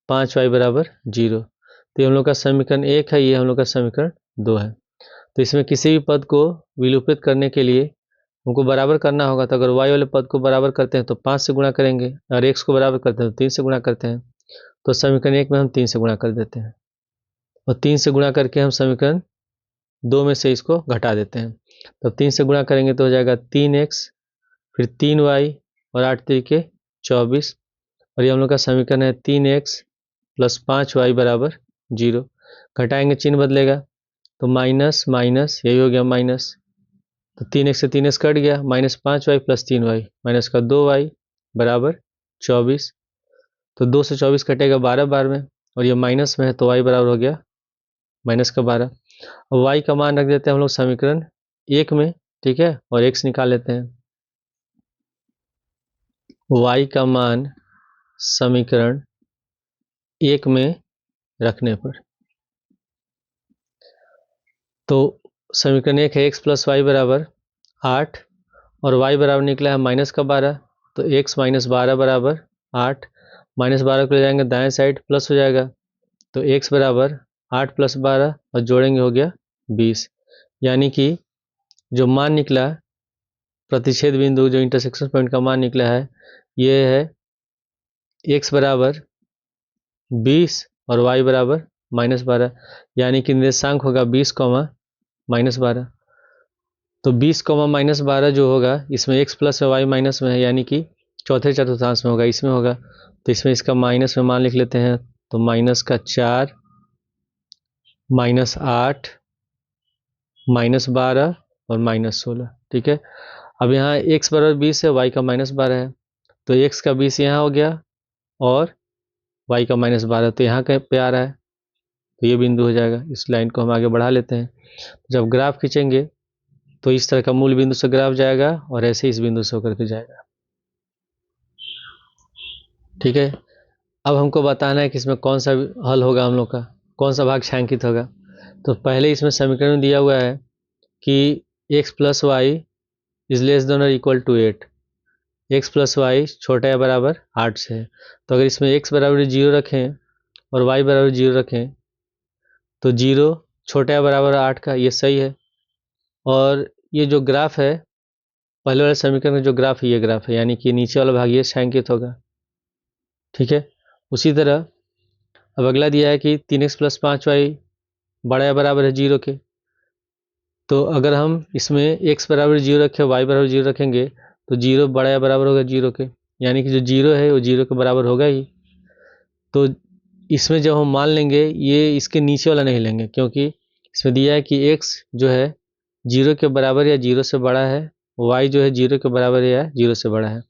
5y बराबर 0। तो ये हम लोग का समीकरण 1 है, ये हम लोग का समीकरण 2 है। तो इसमें किसी भी पद को विलोपित करने के लिए हमको बराबर करना होगा। तो अगर y वाले पद को बराबर करते हैं तो 5 से गुणा करेंगे, और x को बराबर करते हैं तो 3 से गुणा करते हैं। तो समीकरण 1 में हम 3 से गुणा कर देते हैं, और 3 से गुणा करके हम समीकरण 2 में से इसको घटा देते हैं। तो 3 से गुणा करेंगे तो हो जाएगा 3x, फिर 3y और 8 तरीके 24। और ये हम लोग का समीकरण है 3x प्लस 5y बराबर 0। घटाएंगे चिन्ह बदलेगा तो माइनस माइनस यही हो गया माइनस। तो 3x से 3x कट गया, minus 5y plus 3y minus का 2y बराबर 24। तो 2 से 24 कटेगा 12 बार में, और ये माइनस में है तो y बराबर हो गया माइनस का 12। अब y का मान रख देते हैं हम लोग समीकरण 1 में। ठीक है, और x निकाल लेते हैं। y का मान समीकरण 1 में रखने पर, तो समीकरण 1 है x प्लस वाई बराबर 8 और y बराबर निकला है माइनस का 12। तो x माइनस 12 बराबर 8, माइनस 12 को ले जाएंगे दाएं साइड प्लस हो जाएगा। तो x बराबर 8 प्लस 12 और जोड़ेंगे हो गया 20। यानी कि जो मान निकला प्रतिच्छेद बिंदु, जो इंटरसेक्शन पॉइंट का मान निकला है, ये है x बराबर 20 और y बराबर माइनस 12। यानी कि निर्देशांक होगा 20, माइनस 12। तो 20, माइनस 12 जो होगा इसमें x प्लस में y माइनस में है, यानी कि चौथे चतुर्थांश में होगा, इसमें होगा। तो इसमें इसका माइनस में मान लिख लेते हैं। तो माइनस का 4, माइनस 8, माइनस 12 और माइनस 16। ठीक है, अब यहाँ x बराबर 20 है, y का माइनस 12 है। तो x का 20 यहाँ हो गया और y का माइनस 12 तो यहाँ कहीं पे आ रहा है, तो ये बिंदु हो जाएगा। इस लाइन को हम आगे बढ़ा लेते हैं। जब ग्राफ खींचेंगे तो इस तरह का मूल बिंदु से ग्राफ जाएगा और ऐसे इस बिंदु से होकर के जाएगा। ठीक है, अब हमको बताना है कि इसमें कौन सा हल होगा हम लोग का, कौन सा भाग छायांकित होगा। तो पहले इसमें समीकरण दिया हुआ है कि x plus Y is less than और equal to 8। x plus Y छोटा या बराबर 8 से है। तो अगर इसमें x बराबर 0 रखें और y बराबर 0 रखें तो 0 छोटा या बराबर 8 का ये सही है। और ये जो ग्राफ है, पहले वाले समीकरण का जो ग्राफ है ये ग्राफ है, यानी कि नीचे वाला भाग ये छायांकित होगा। ठीक है, उसी तरह अब अगला दिया है कि 3x प्लस 5y बड़ा या बराबर है 0 के। तो अगर हम इसमें x बराबर 0 रखें, y बराबर 0 रखेंगे तो 0 बड़ा या बराबर होगा 0 के, यानी कि जो 0 है वो 0 के बराबर होगा ही। तो इसमें जब हम मान लेंगे, ये इसके नीचे वाला नहीं लेंगे, क्योंकि इसमें दिया है कि x जो है 0 के बराबर या 0 से बड़ा है, y जो है 0 के बराबर है या 0 से बड़ा है।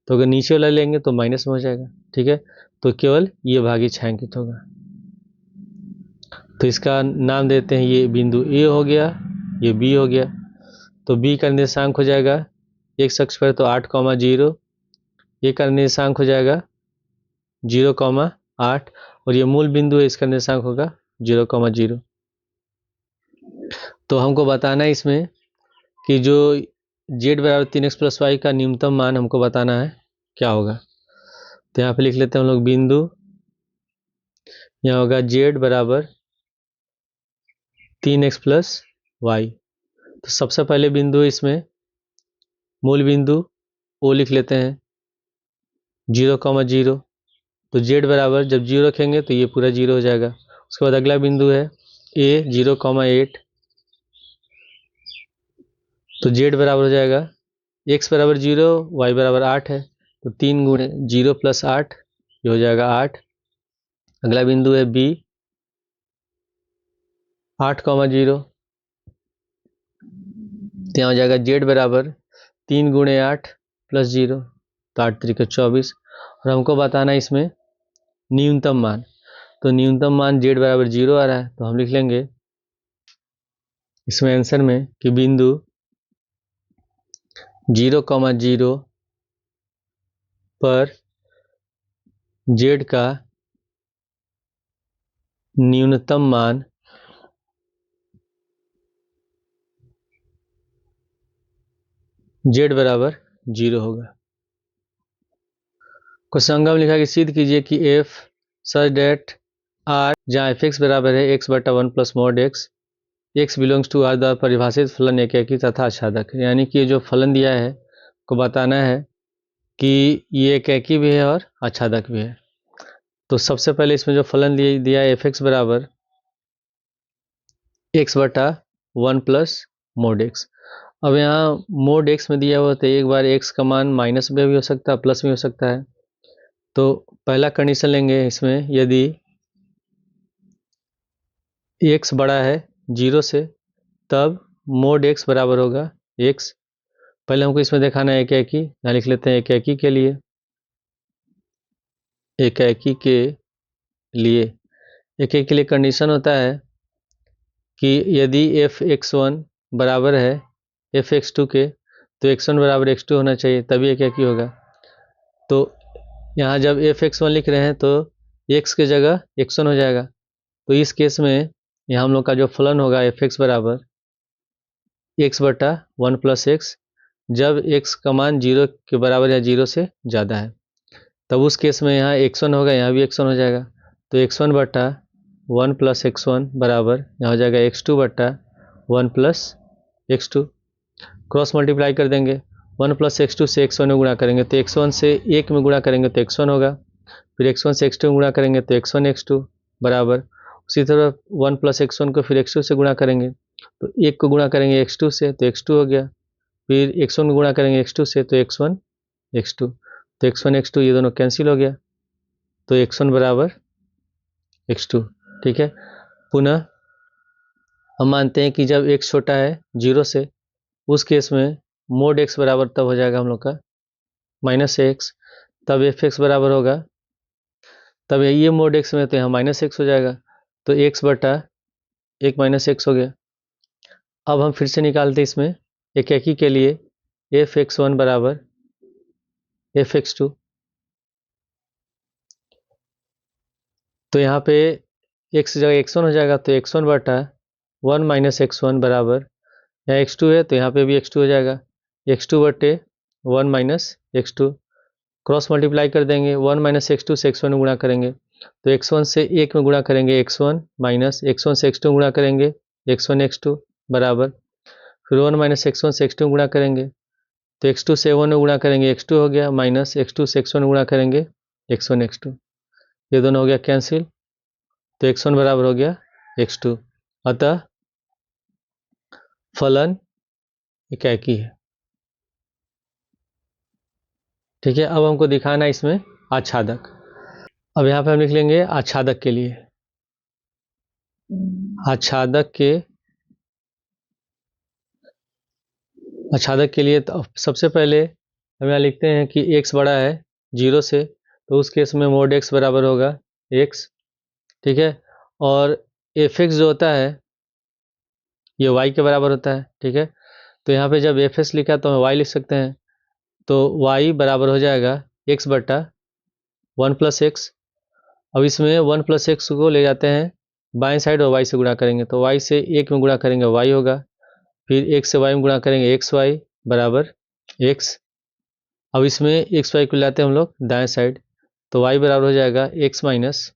तो अगर नीचे वाला लेंगे तो माइनस में हो जाएगा। ठीक है, तो केवल ये भाग ही छायांकित होगा। तो इसका नाम देते हैं, ये बिंदु ए हो गया, ये बी हो गया। तो बी का निर्देशांक हो जाएगा एक्स अक्ष पर तो 8,0, ए का निर्देशांक हो जाएगा 0,8 और ये मूल बिंदु है, इसका निर्देशांक होगा 0,0। तो हमको बताना है इसमें कि जो z बराबर 3x प्लस वाई का न्यूनतम मान हमको बताना है क्या होगा। तो यहाँ पे लिख लेते हैं हम लोग बिंदु, यहाँ होगा z बराबर 3x प्लस वाई। तो सबसे पहले बिंदु इसमें मूल बिंदु ओ लिख लेते हैं 0,0। तो z बराबर जब 0 रखेंगे तो ये पूरा 0 हो जाएगा। उसके बाद अगला बिंदु है a 0,8। तो z बराबर हो जाएगा x बराबर 0, y बराबर 8 है तो 3 गुणे 0 प्लस 8, ये हो जाएगा 8। अगला बिंदु है b 8,0। तो यहाँ हो जाएगा z बराबर 3 गुणे 8 प्लस 0, तो 8 तरीके 24। और हमको बताना है इसमें न्यूनतम मान। तो न्यूनतम मान z बराबर 0 आ रहा है, तो हम लिख लेंगे इसमें आंसर में कि बिंदु 0,0 पर z का न्यूनतम मान z बराबर 0 होगा। क्वेश्चन में लिखा कि सिद्ध कीजिए कि f सच डेट r जहाँ एफ एक्स बराबर है x बटा 1 plus mod x belongs to r द्वारा परिभाषित फलन एकेकी तथा आच्छादक। यानी कि जो फलन दिया है को बताना है कि ये एकेकी भी है और आच्छादक भी है। तो सबसे पहले इसमें जो फलन दिया है एफ एक्स बराबर x बटा 1 प्लस मॉड x। अब यहाँ मोड x में दिया हुआ तो एक बार x का मान माइनस में भी हो सकता है, प्लस में हो सकता है। तो पहला कंडीशन लेंगे इसमें, यदि x बड़ा है 0 से तब मोड x बराबर होगा x। पहले हमको इसमें दिखाना है एकेकी, यहाँ लिख लेते हैं एकेकी के लिए, एकेकी के लिए एकेकी के लिए कंडीशन होता है कि यदि f(x1) बराबर है f(x2) के तो x1 बराबर x2 होना चाहिए, तभी एकेकी होगा। तो यहाँ जब f(x1) लिख रहे हैं तो x की जगह x1 हो जाएगा। तो इस केस में यहाँ हम लोग का जो फलन होगा f(x) बराबर x बटा 1 प्लस x, जब x का मान 0 के बराबर या 0 से ज़्यादा है तब उस केस में यहाँ x1 होगा, यहाँ भी x1 हो जाएगा। तो x1 बटा 1 प्लस x1 बराबर यहाँ हो जाएगा x2 बटा 1 प्लस x2। क्रॉस मल्टीप्लाई कर देंगे, 1 प्लस x2 से x1 में गुणा करेंगे तो x1 से 1 में गुणा करेंगे तो x1 होगा, फिर x1 से x2 में गुणा करेंगे तो x1 x2 बराबर। उसी तरह 1 प्लस x1 को फिर x2 से गुणा करेंगे तो 1 को गुणा करेंगे x2 से तो x2 हो गया, फिर x1 को गुणा करेंगे x2 से तो x1 x2, तो x1 x2 ये दोनों कैंसिल हो गया, तो x1 बराबर x2। ठीक है, पुनः हम मानते हैं कि जब x छोटा है 0 से, उस केस में मोड x बराबर तब हो जाएगा हम लोग का माइनस x, तब f(x) बराबर होगा, तब ये मोड x में तो यहाँ माइनस x हो जाएगा, तो x बटा 1 माइनस x हो गया। अब हम फिर से निकालते हैं इसमें एकेकी के लिए f(x1) बराबर f(x2), तो यहाँ पे x जगह x1 हो जाएगा तो x1 बटा 1 माइनस x1 बराबर, यहाँ x2 है तो यहाँ पे भी x2 हो जाएगा, x2 बटे 1 माइनस x2। क्रॉस मल्टीप्लाई कर देंगे, 1 माइनस x2 से x1 में गुणा करेंगे तो x1 से 1 में गुणा करेंगे x1 माइनस x1 से x2 में गुणा करेंगे x1 x2 बराबर, फिर 1 माइनस x1 से x2 में गुणा करेंगे तो x2 से 1 में गुणा करेंगे x2 हो गया, माइनस x2 से x1 में गुणा करेंगे x1 x2, ये दोनों हो गया कैंसिल, तो x1 बराबर हो गया x2। अतः फलन एकेकी है। ठीक है, अब हमको दिखाना है इसमें आच्छादक। अब यहाँ पे हम लिख लेंगे आच्छादक के लिए, आच्छादक के लिए तो सबसे पहले हम यहाँ लिखते हैं कि x बड़ा है 0 से, तो उस केस में मोड x बराबर होगा x। ठीक है, और एफ एक्स जो होता है ये वाई के बराबर होता है, ठीक है। तो यहाँ पे जब एफ एक्स लिखा तो हम वाई लिख सकते हैं, तो वाई बराबर हो जाएगा एक्स बट्टा वन प्लस एक्स। अब इसमें वन प्लस एक्स को ले जाते हैं बाएं साइड और वाई से गुणा करेंगे, तो वाई से एक में गुणा करेंगे वाई होगा, फिर एक से वाई में गुणा करेंगे एक्स वाई बराबर एक्स। अब इसमें एक्स वाई को लाते हैं हम लोग दाएं साइड, तो वाई बराबर हो जाएगा एक्स माइनस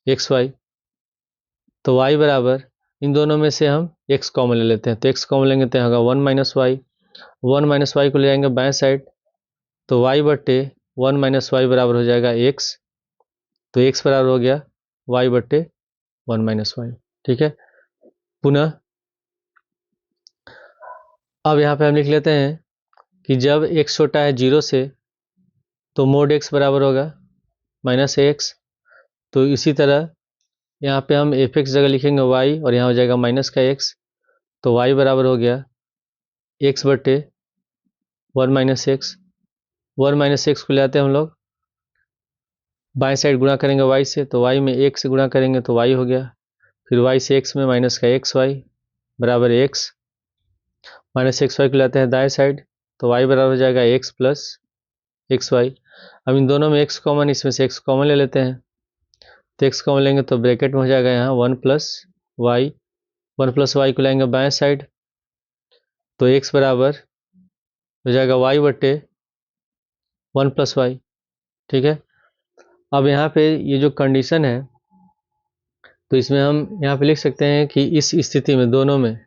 एक्स वाई। तो वाई बराबर इन दोनों में से हम एक्स कॉमन ले लेते हैं, तो एक्स कॉमन लेंगे तो यहाँ होगा वन माइनस वाई को ले जाएंगे बाएं साइड, तो वाई बट्टे वन माइनस वाई बराबर हो जाएगा एक्स, तो एक्स बराबर हो गया वाई बट्टे वन माइनस वाई, ठीक है। पुनः अब यहाँ पे हम लिख लेते हैं कि जब एक्स छोटा है जीरो से तो मोड एक्स बराबर होगा माइनस एक्स। तो इसी तरह यहाँ पे हम एफ एक्स जगह लिखेंगे वाई और यहाँ हो जाएगा माइनस का एक्स, तो वाई बराबर हो गया एक्स बट्टे one minus x. One minus x को ले आते हैं हम लोग बाएं साइड गुणा करेंगे वाई से, तो वाई में एक से गुणा करेंगे तो वाई हो गया, फिर वाई से एक्स में माइनस का एक्स वाई बराबर एक्स, माइनस एक्स वाई को लाते हैं दाएं साइड, तो वाई बराबर हो जाएगा एक्स प्लस एक्स वाई। अब इन दोनों में एक्स कॉमन, इसमें से एक्स कॉमन ले लेते हैं, तो एक्स कॉमन लेंगे तो ब्रैकेट में हो जाएगा यहाँ वन प्लस वाई को लाएंगे बाएं साइड, तो एक्स बराबर हो जाएगा वाई बट्टे वन प्लस वाई, ठीक है। अब यहाँ पे ये जो कंडीशन है तो इसमें हम यहाँ पे लिख सकते हैं कि इस स्थिति में दोनों में,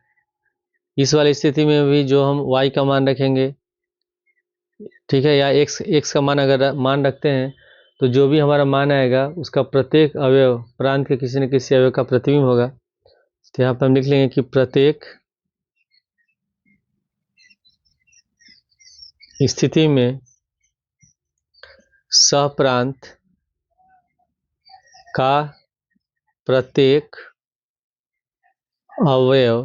इस वाली स्थिति में भी जो हम y का मान रखेंगे, ठीक है, या x का मान अगर मान रखते हैं तो जो भी हमारा मान आएगा उसका प्रत्येक अवयव प्रांत के किसी न किसी अवयव का प्रतिबिंब होगा। तो यहाँ पर हम लिख लेंगे कि प्रत्येक स्थिति में सहप्रांत का प्रत्येक अवयव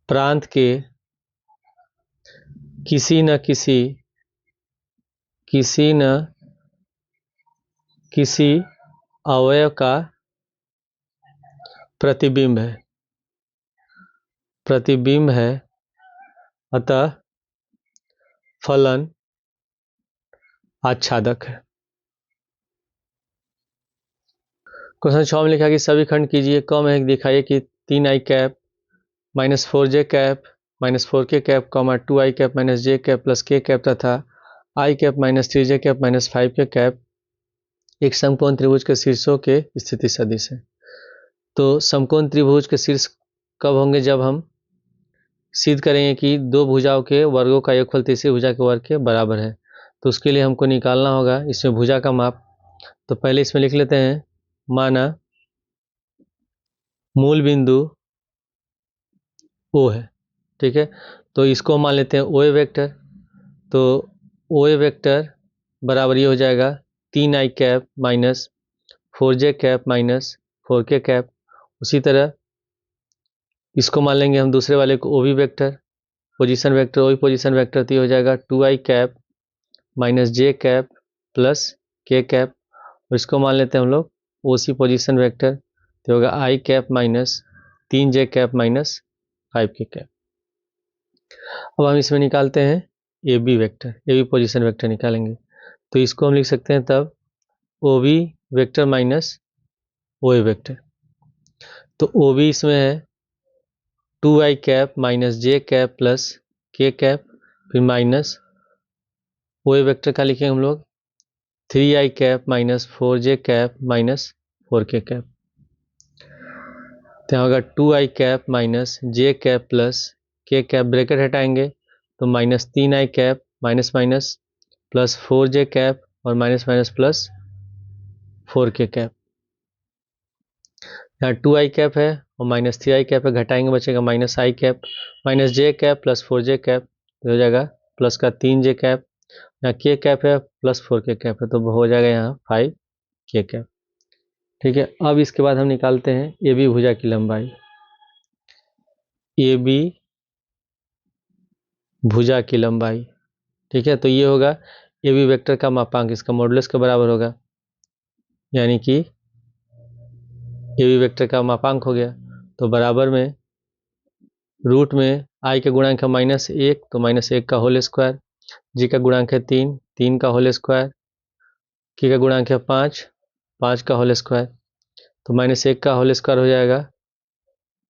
प्रांत के किसी न किसी अवयव का प्रतिबिंब है, अतः फलन आच्छादक है। क्वेश्चन 6 में लिखा कि सभी खंड कीजिए, क में दिखाइए कि 3i cap minus 4j cap minus 4k cap comma 2i cap minus j cap plus k cap तथा i cap minus 3j cap minus 5k cap एक समकोण त्रिभुज के शीर्षों के स्थिति सदिश है। तो समकोण त्रिभुज के शीर्ष कब होंगे? जब हम सिद्ध करेंगे कि दो भुजाओं के वर्गों का योगफल तीसरी भुजा के वर्ग के बराबर है। तो उसके लिए हमको निकालना होगा इसमें भुजा का माप। तो पहले इसमें लिख लेते हैं, माना मूल बिंदु O है, ठीक है। तो इसको मान लेते हैं OA वेक्टर। तो OA वेक्टर बराबर ये हो जाएगा 3i cap minus 4j cap minus 4k cap. उसी तरह इसको मान लेंगे हम दूसरे वाले को OB vector, position vector, OB position vector, तो ये हो जाएगा 2i cap minus j cap plus k cap. और इसको मान लेते हैं हम लोग OC पोजीशन वेक्टर, तो होगा i cap minus 3j cap minus 5k cap. अब हम इसमें निकालते हैं AB vector, AB position vector निकालेंगे, तो इसको हम लिख सकते हैं तब OB vector minus OA vector. तो OB इसमें है 2i cap minus j cap plus k cap, फिर माइनस OA वेक्टर का लिखेंगे हम लोग 3i cap minus 4j cap minus 4k cap. तो यहाँ होगा 2i cap minus j cap plus k cap, bracket हटाएंगे तो minus 3i cap minus minus plus 4j cap और minus minus plus 4k cap. यहाँ 2i कैप है और माइनस 3i कैप है, घटाएंगे बचेगा minus i cap minus j cap plus 4j cap, तो हो जाएगा प्लस का 3j कैप। यहाँ k कैप है प्लस 4k कैप है, तो हो जाएगा यहाँ 5k कैप, ठीक है। अब इसके बाद हम निकालते हैं AB भुजा की लंबाई। AB भुजा की लंबाई, ठीक है। तो ये होगा AB वेक्टर का मापांक, इसका मॉडुलस के बराबर होगा, यानी कि ए बी वेक्टर का मापांक हो गया। तो बराबर में रूट में आई का गुणांक है -1, तो -1 का होल स्क्वायर, जी का गुणांक है 3, 3 का होल स्क्वायर, के का गुणांक है 5, 5 का होल स्क्वायर। तो -1 का होल स्क्वायर हो जाएगा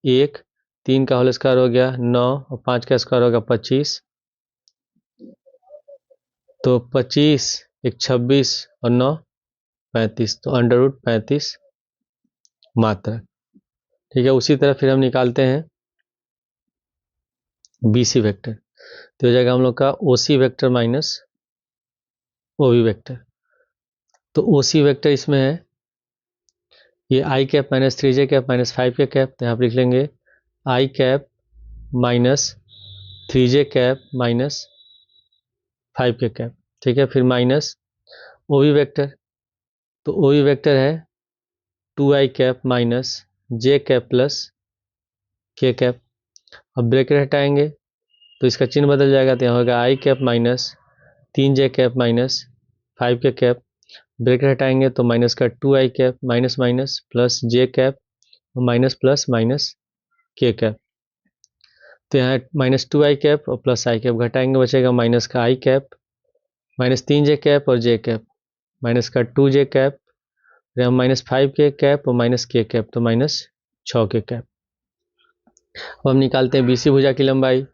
1, 3 का होल स्क्वायर हो गया 9 और 5 का स्क्वायर होगा 25। तो 25, एक 26 और 9 35, तो √35 मात्रक। ठीक है, उसी तरह फिर हम निकालते हैं BC वेक्टर। तो हो जाएगा हम लोग का OC vector minus OB vector. तो OC वेक्टर इसमें है ये i cap minus 3j cap minus 5k cap, तो यहाँ पर लिख लेंगे i cap minus 3j cap minus 5k cap. ठीक है, फिर माइनस OB वेक्टर। तो OB वेक्टर है 2i cap minus j cap plus k cap. अब ब्रैकेट हटाएंगे तो इसका चिन्ह बदल जाएगा, तो यहाँ होगा i cap minus 3j cap minus 5k cap. Bracket हटाएंगे तो माइनस का 2i cap minus minus plus j cap minus plus minus k cap. तो यहाँ -2i कैप और प्लस i कैप घटाएंगे, बचेगा माइनस का i cap minus 3j cap और j कैप माइनस का 2j कैप, यहाँ -5k कैप और माइनस k कैप, तो -6k कैप। अब हम निकालते हैं BC भुजा की लंबाई।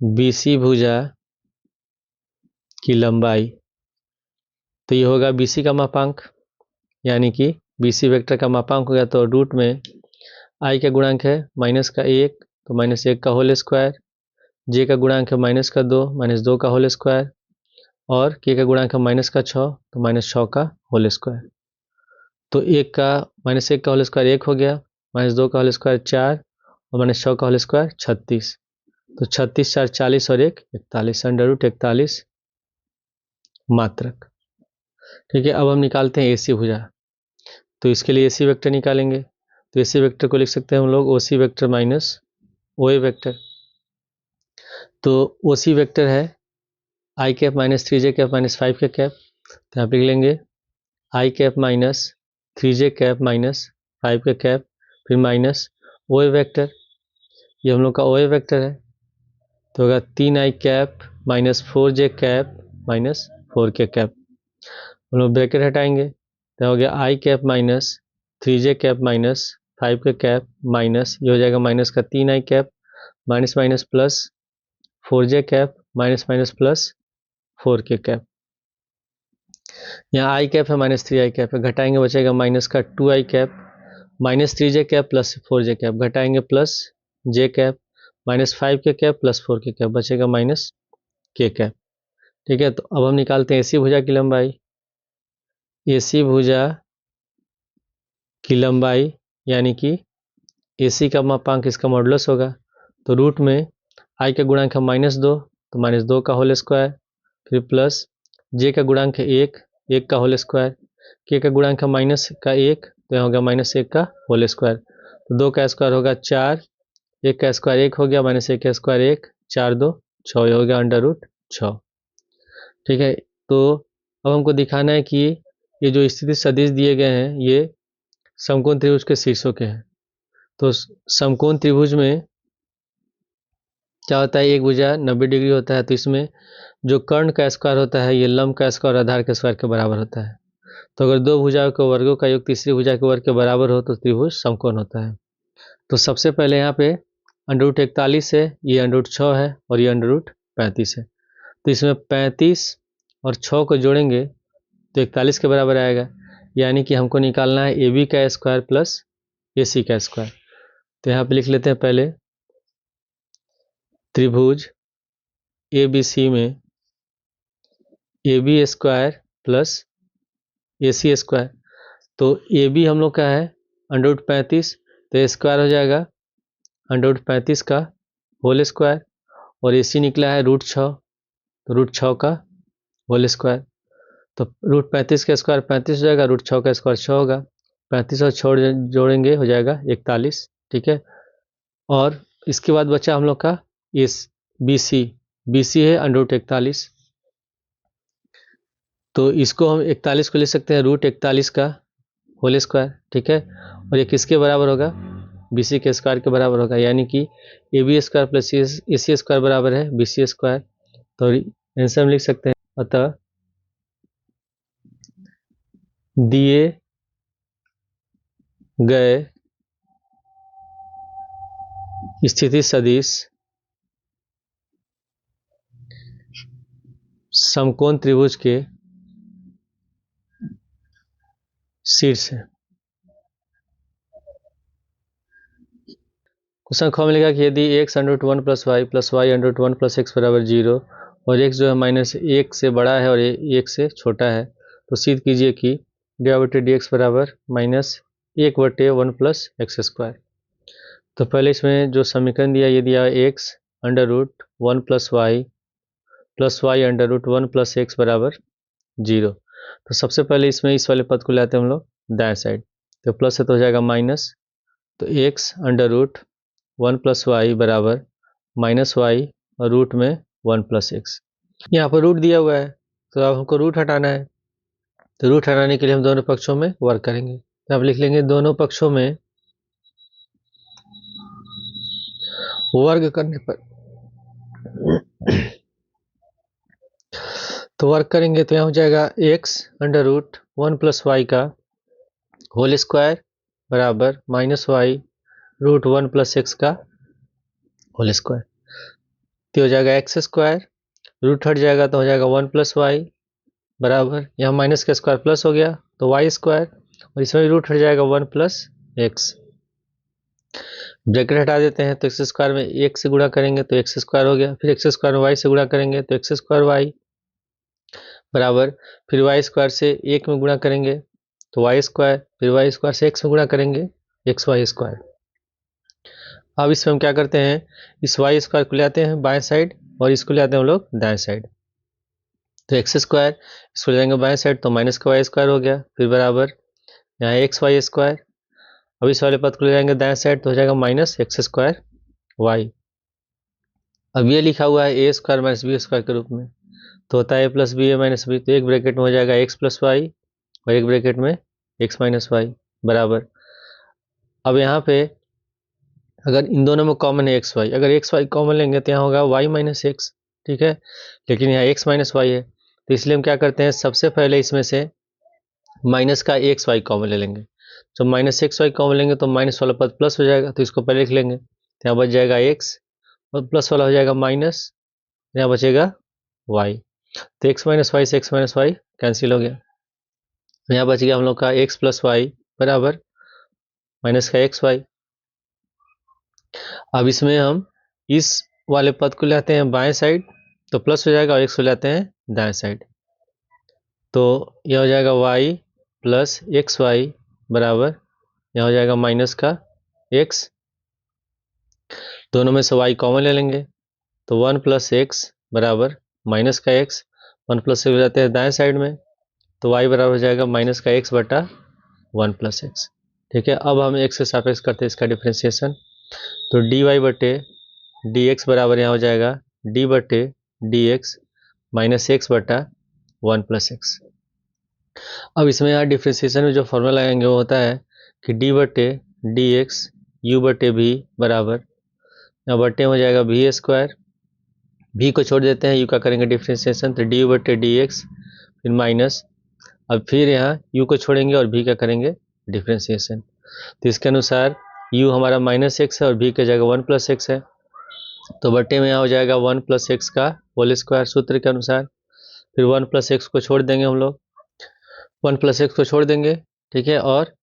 BC भुजा की लंबाई, तो ये होगा BC का मापांक, यानी कि BC वेक्टर का मापांक हो गया। तो रूट में i का गुणांक है -1, तो -1 का होल स्क्वायर, j का गुणांक है -2, -2 का होल स्क्वायर, और k का गुणांक है -6, तो -6 का होल स्क्वायर। तो 1 का -1 का होल स्क्वायर 1 हो गया, -2 का होल स्क्वायर 4 और -6 का होल स्क्वायर 36। तो 36 4 40 और 1 41, √41 मात्रक। ठीक है, अब हम निकालते हैं AC भुजा। तो इसके लिए AC वेक्टर निकालेंगे। तो AC वेक्टर को लिख सकते हैं हम लोग OC vector minus OA vector. तो OC वेक्टर है i cap minus 3j cap minus 5k cap, तो यहाँ पे लिख लेंगे i cap minus 3j cap minus 5k cap, फिर माइनस OA वेक्टर, ये हम लोग का OA वेक्टर है। तो होगा 3i cap minus 4j cap minus 4k cap. हम लोग ब्रैकेट हटाएंगे तो हो गया i cap minus 3j cap minus 5k cap minus, ये हो जाएगा माइनस का 3i cap minus minus plus 4j cap minus minus plus 4k cap. यहाँ i कैप है माइनस 3i कैप है, घटाएंगे बचेगा माइनस का 2i cap minus 3j cap plus 4j cap, घटाएंगे plus j cap minus 5k cap plus 4k cap, बचेगा माइनस k कैप। ठीक है, तो अब हम निकालते हैं AC भुजा की लंबाई। AC भुजा की लंबाई यानी कि AC का मापांक इसका मॉडुलस होगा। तो रूट में i का गुणांक है -2, तो -2 का होल स्क्वायर, फिर प्लस j का गुणांक है 1, 1 का होल स्क्वायर, k का गुणांक है -1, तो यहाँ होगा -1 का होल स्क्वायर। तो 2 का स्क्वायर होगा 4, 1 का स्क्वायर 1 हो गया, -1 का स्क्वायर 1, 4 2 6, हो गया √6। ठीक है, तो अब हमको दिखाना है कि ये जो स्थिति सदिश दिए गए हैं ये समकोण त्रिभुज के शीर्षों के हैं। तो समकोण त्रिभुज में क्या होता है, एक भुजा 90 डिग्री होता है, तो इसमें जो कर्ण का स्क्वायर होता है ये लंब का स्क्वायर आधार के स्क्वायर के बराबर होता है। तो अगर दो भुजाओं के वर्गों का योग तीसरी भुजा के वर्ग के बराबर हो तो त्रिभुज समकोण होता है। तो सबसे पहले यहाँ पे √41 है, ये √6 है और ये √35 है। तो इसमें 35 और 6 को जोड़ेंगे तो 41 के बराबर आएगा, यानी कि हमको निकालना है AB का स्क्वायर प्लस AC का स्क्वायर। तो यहाँ पे लिख लेते हैं पहले त्रिभुज ABC में AB square plus AC square. तो AB हम लोग का है √35, तो स्क्वायर हो जाएगा √35 का होल स्क्वायर, और AC निकला है √6, तो √6 का होल स्क्वायर। तो √35 का स्क्वायर 35 हो जाएगा, √6 का स्क्वायर 6 होगा, 35 और 6 जोड़ेंगे हो जाएगा 41। ठीक है, और इसके बाद बचा हम लोग का इस BC है √41, तो इसको हम 41 को ले सकते हैं √41 का होल स्क्वायर। ठीक है, और ये किसके बराबर होगा, बी सी के स्क्वायर के बराबर होगा, यानी कि A B square plus A C square बराबर है बी सी स्क्वायर। तो आंसर हम लिख सकते हैं, अतः दिए गए स्थिति सदिश समकोण त्रिभुज के शीर्ष है। क्वेश्चन ख में लिखा कि यदि x under 1 plus y under 1 plus x बराबर 0 और x जो है -1 से बड़ा है और 1 से छोटा है, तो सिद्ध कीजिए कि dy/dx बराबर -1/1 प्लस एक्स स्क्वायर। तो पहले इसमें जो समीकरण दिया, ये दिया x under root 1 plus y under root 1 plus x बराबर 0। तो सबसे पहले इसमें इस वाले पद को लाते हैं हम लोग दाएं साइड, तो प्लस है तो हो जाएगा माइनस, तो x under root 1 plus y बराबर -y और रूट में 1 प्लस एक्स। यहाँ पर रूट दिया हुआ है तो अब हमको रूट हटाना है, तो रूट हटाने के लिए हम दोनों पक्षों में वर्क करेंगे। तो आप लिख लेंगे दोनों पक्षों में वर्ग करने पर तो वर्क करेंगे तो यहाँ हो जाएगा x under root 1 plus y का होल स्क्वायर बराबर -y रूट 1 प्लस एक्स का होल स्क्वायर। तो हो जाएगा एक्स स्क्वायर, रूट हट जाएगा तो हो जाएगा 1 प्लस वाई बराबर, यहाँ माइनस का स्क्वायर प्लस हो गया तो वाई स्क्वायर, और इसमें भी रूट हट जाएगा 1 प्लस एक्स। ब्रैकेट हटा देते हैं तो एक्स स्क्वायर में एक से गुणा करेंगे तो एक्स स्क्वायर हो गया, फिर एक्स स्क्वायर में वाई से गुणा करेंगे तो एक्स स्क्वायर वाई बराबर, फिर वाई स्क्वायर से एक में गुणा करेंगे तो वाई स्क्वायर, फिर वाई स्क्वायर से एक्स में गुणा करेंगे एक्स वाई स्क्वायर। अब इसमें हम क्या करते हैं, इस वाई स्क्वायर को ले आते हैं बाएं साइड और इसको ले आते हैं हम लोग दाएं साइड। तो एक्स स्क्वायर इसको ले जाएंगे बाएं साइड तो माइनस का वाई स्क्वायर हो गया, फिर बराबर यहाँ एक्स वाई स्क्वायर। अब इस वाले पद को ले जाएंगे दाएं साइड तो हो जाएगा माइनस एक्स स्क्वायर वाई। अब ये लिखा हुआ है ए स्क्वायर माइनस बी स्क्वायर के रूप में, तो होता है ए प्लस बी ए माइनस बी, तो एक ब्रैकेट में हो जाएगा एक्स प्लस वाई और एक ब्रैकेट में एक्स माइनस वाई बराबर। अब यहाँ पे अगर इन दोनों में कॉमन है एक्स वाई, अगर एक्स वाई कॉमन लेंगे तो यहाँ होगा वाई माइनस एक्स, ठीक है, लेकिन यहाँ एक्स माइनस वाई है, तो इसलिए हम क्या करते हैं, सबसे पहले इसमें से माइनस का एक्स वाई कॉमन ले लेंगे। जब माइनस एक्स वाई कॉमन लेंगे तो माइनस वाला पद प्लस हो जाएगा, तो इसको पहले लिख लेंगे, तो यहाँ बच जाएगा एक्स और प्लस वाला हो जाएगा माइनस, यहाँ बचेगा वाई, तो एक्स माइनस वाई से एक्स माइनस वाई कैंसिल हो गया, तो यहाँ बच गया हम लोग का एक्स प्लस वाई बराबर माइनस का एक्स वाई। अब इसमें हम इस वाले पद को लाते हैं बाएं साइड तो प्लस हो जाएगा और एक्स को लाते हैं दाएं साइड, तो यह हो जाएगा y प्लस एक्स वाई बराबर, यह हो जाएगा माइनस का x, दोनों में से y कॉमन ले लेंगे तो 1 प्लस एक्स बराबर माइनस का x, 1 प्लस एक्स हो जाते हैं दाएं साइड में तो y बराबर हो जाएगा माइनस का x बटा 1 प्लस एक्स। ठीक है, अब हम x से सापेक्ष करते हैं इसका डिफ्रेंसिएशन, तो dy बटे dx बराबर यहाँ हो जाएगा d बटे dx माइनस एक्स बटा 1 प्लस एक्स। अब इसमें यहाँ डिफ्रेंसिएशन में जो फॉर्मूला लगाएंगे वो होता है कि d बटे डी एक्स यू बटे भी बराबर, यहाँ बटे हो जाएगा भी स्क्वायर, भी को छोड़ देते हैं, यू का करेंगे डिफ्रेंसिएशन तो डी बटे डी एक्स फिर माइनस, अब फिर यहाँ यू को छोड़ेंगे और भी का करेंगे डिफ्रेंसिएशन, तो इसके अनुसार यू हमारा माइनस एक्स है और भी की जगह 1 प्लस एक्स है, तो बटे में यहाँ हो जाएगा 1 प्लस एक्स का होल स्क्वायर सूत्र के अनुसार, फिर 1 प्लस एक्स को छोड़ देंगे हम लोग, 1 प्लस एक्स को छोड़ देंगे, ठीक है, और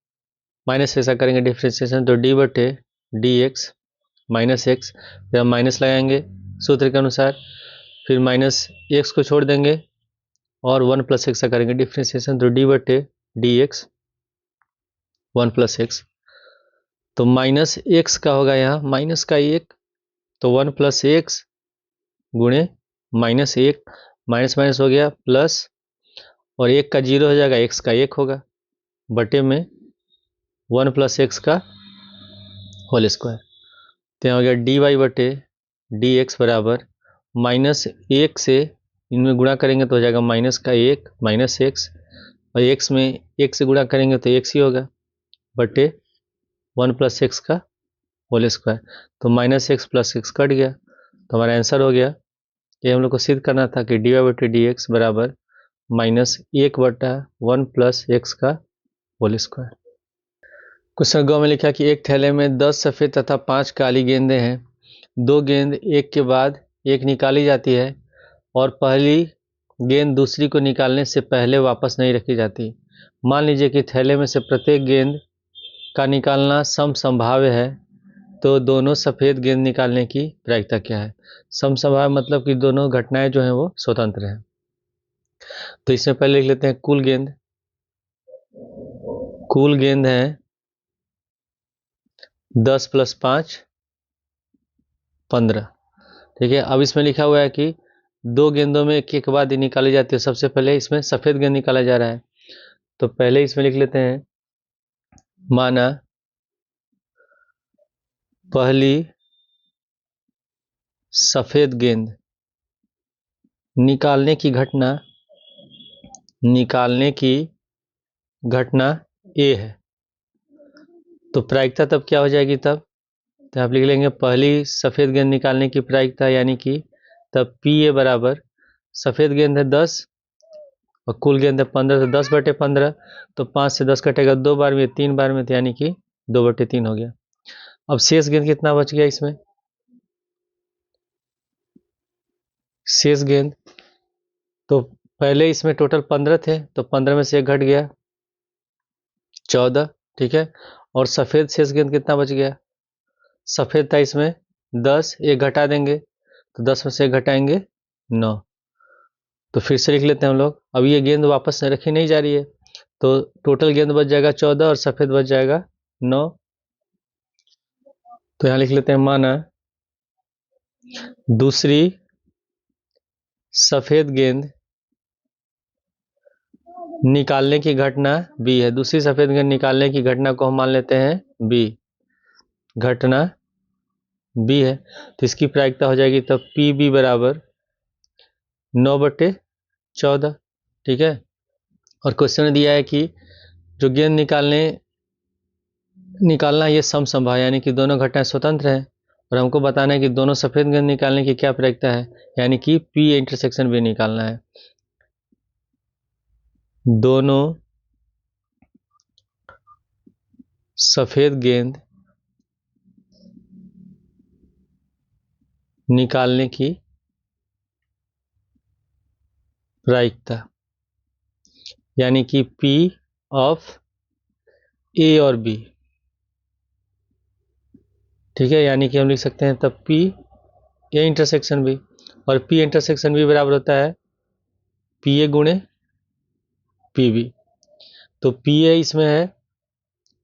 माइनस ऐसा करेंगे डिफ्रेंसिएशन तो डी बटे डी एक्स माइनस एक्स, फिर हम माइनस लगाएंगे सूत्र के अनुसार, फिर माइनस एक्स को छोड़ देंगे और 1 प्लस एक्स का करेंगे डिफ्रेंसिएशन तो डी बटे डी एक्स 1 प्लस एक्स, तो माइनस एक्स का होगा यहाँ माइनस का एक, तो 1 प्लस एक्स गुणे माइनस एक, माइनस माइनस हो गया प्लस, और एक का 0 हो जाएगा, एक्स का 1 होगा बटे में 1 प्लस एक्स का होल स्क्वायर, तो यहाँ हो गया डी वाई बटे डी एक्स बराबर माइनस एक से इनमें गुणा करेंगे तो हो जाएगा माइनस का एक माइनस एक्स, और एक्स में एक से गुणा करेंगे तो एक्स ही होगा बटे 1 प्लस एक्स का होल स्क्वायर, तो minus x plus x cut गया, तो हमारा आंसर हो गया। ये हम लोग को सिद्ध करना था कि डी वाई बटे डी एक्स बराबर -1/1 प्लस एक्स का होल स्क्वायर। क्वेश्चन ग में लिखा कि एक थैले में 10 सफ़ेद तथा 5 काली गेंदें हैं। 2 गेंद एक के बाद एक निकाली जाती है और पहली गेंद दूसरी को निकालने से पहले वापस नहीं रखी जाती। मान लीजिए कि थैले में से प्रत्येक गेंद का निकालना समसंभाव्य है, तो दोनों सफ़ेद गेंद निकालने की प्रायिकता क्या है? समसंभाव्य मतलब कि दोनों घटनाएं जो हैं वो स्वतंत्र हैं। तो इसमें पहले लिख लेते हैं कुल गेंद। कुल गेंद है 10 + 5 15। ठीक है, अब इसमें लिखा हुआ है कि 2 गेंदों में एक के बाद ही निकाली जाती है। सबसे पहले इसमें सफ़ेद गेंद निकाला जा रहा है, तो पहले इसमें लिख लेते हैं माना पहली सफ़ेद गेंद निकालने की घटना ए है, तो प्रायिकता तब क्या हो जाएगी? तब तो आप लिख लेंगे पहली सफ़ेद गेंद निकालने की प्रायिकता, यानी कि तब पी ए बराबर सफ़ेद गेंद है 10 और कुल गेंद है 15, तो 10/15, तो 5 से 10 कटेगा 2 बार में, 3 बार में, तो यानी कि 2/3 हो गया। अब शेष गेंद कितना बच गया इसमें? शेष गेंद तो पहले इसमें टोटल 15 थे, तो 15 में से एक घट गया 14। ठीक है, और सफ़ेद शेष गेंद कितना बच गया? सफ़ेद था इसमें 10, एक घटा देंगे तो 10 में से एक घटाएंगे 9। तो फिर से लिख लेते हैं हम लोग। अब ये गेंद वापस रखी नहीं जा रही है, तो टोटल गेंद बच जाएगा 14 और सफ़ेद बच जाएगा 9। तो यहाँ लिख लेते हैं माना दूसरी सफ़ेद गेंद निकालने की घटना बी है। दूसरी सफ़ेद गेंद निकालने की घटना को हम मान लेते हैं बी, घटना बी है, तो इसकी प्रायिकता हो जाएगी तब पी बी बराबर 9/14। ठीक है, और क्वेश्चन में दिया है कि जो गेंद निकालना ये समसंभाव्य, यानी कि दोनों घटनाएं स्वतंत्र हैं, और हमको बताना है कि दोनों सफ़ेद गेंद निकालने की क्या प्रायिकता है, यानी कि पी इंटरसेक्शन बी निकालना है। दोनों सफ़ेद गेंद निकालने की प्रायिकता, यानी कि पी ऑफ ए और बी। ठीक है, यानी कि हम लिख सकते हैं तब पी ए इंटरसेक्शन बी, और पी इंटरसेक्शन बी बराबर होता है पी ए गुणे पी बी। तो पी ए इसमें है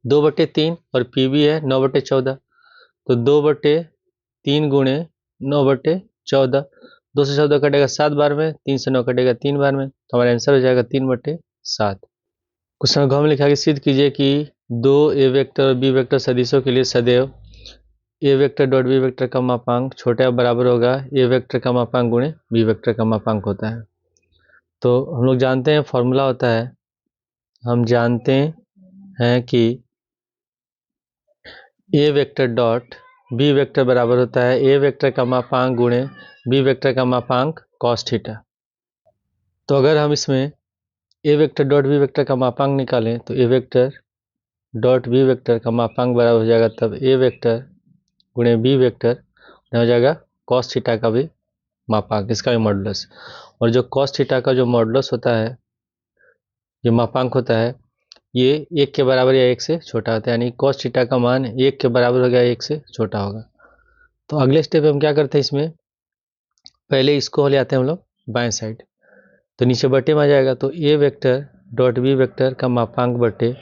2/3 और पी बी है 9/14, तो 2/3 गुणे 9/14, 2 से 14 कटेगा 7 बार में, 3 से 9 कटेगा 3 बार में, तो हमारा आंसर हो जाएगा 3/7। क्वेश्चन घ में लिखा कि सिद्ध कीजिए कि दो ए वेक्टर और बी वेक्टर सदिशों के लिए सदैव ए वेक्टर डॉट बी वेक्टर का मापांक छोटा या बराबर होगा ए वेक्टर का मापांक गुणे बी वेक्टर का मापांक होता है। तो हम लोग जानते हैं फॉर्मूला होता है, हम जानते हैं कि ए वेक्टर डॉट बी वेक्टर बराबर होता है ए वेक्टर का मापांक गुणे बी वेक्टर का मापांक कॉस थीटा। तो अगर हम इसमें ए वेक्टर डॉट बी वेक्टर का मापांक निकालें तो ए वेक्टर डॉट बी वेक्टर का मापांक बराबर हो जाएगा तब ए वेक्टर गुणे बी वेक्टर हो जाएगा कॉस थीटा का भी मापांक, इसका भी मॉडुलस। और जो कॉस थीटा का जो मॉडुलस होता है, जो मापांक होता है, ये 1 के बराबर या 1 से छोटा होता है, यानी कॉस थीटा का मान 1 के बराबर हो गया, 1 से छोटा होगा। तो अगले स्टेप हम क्या करते हैं, इसमें पहले इसको ले आते हैं हम लोग बाएं साइड, तो नीचे बटे में आ जाएगा, तो ए वेक्टर डॉट बी वेक्टर का मापांक बटे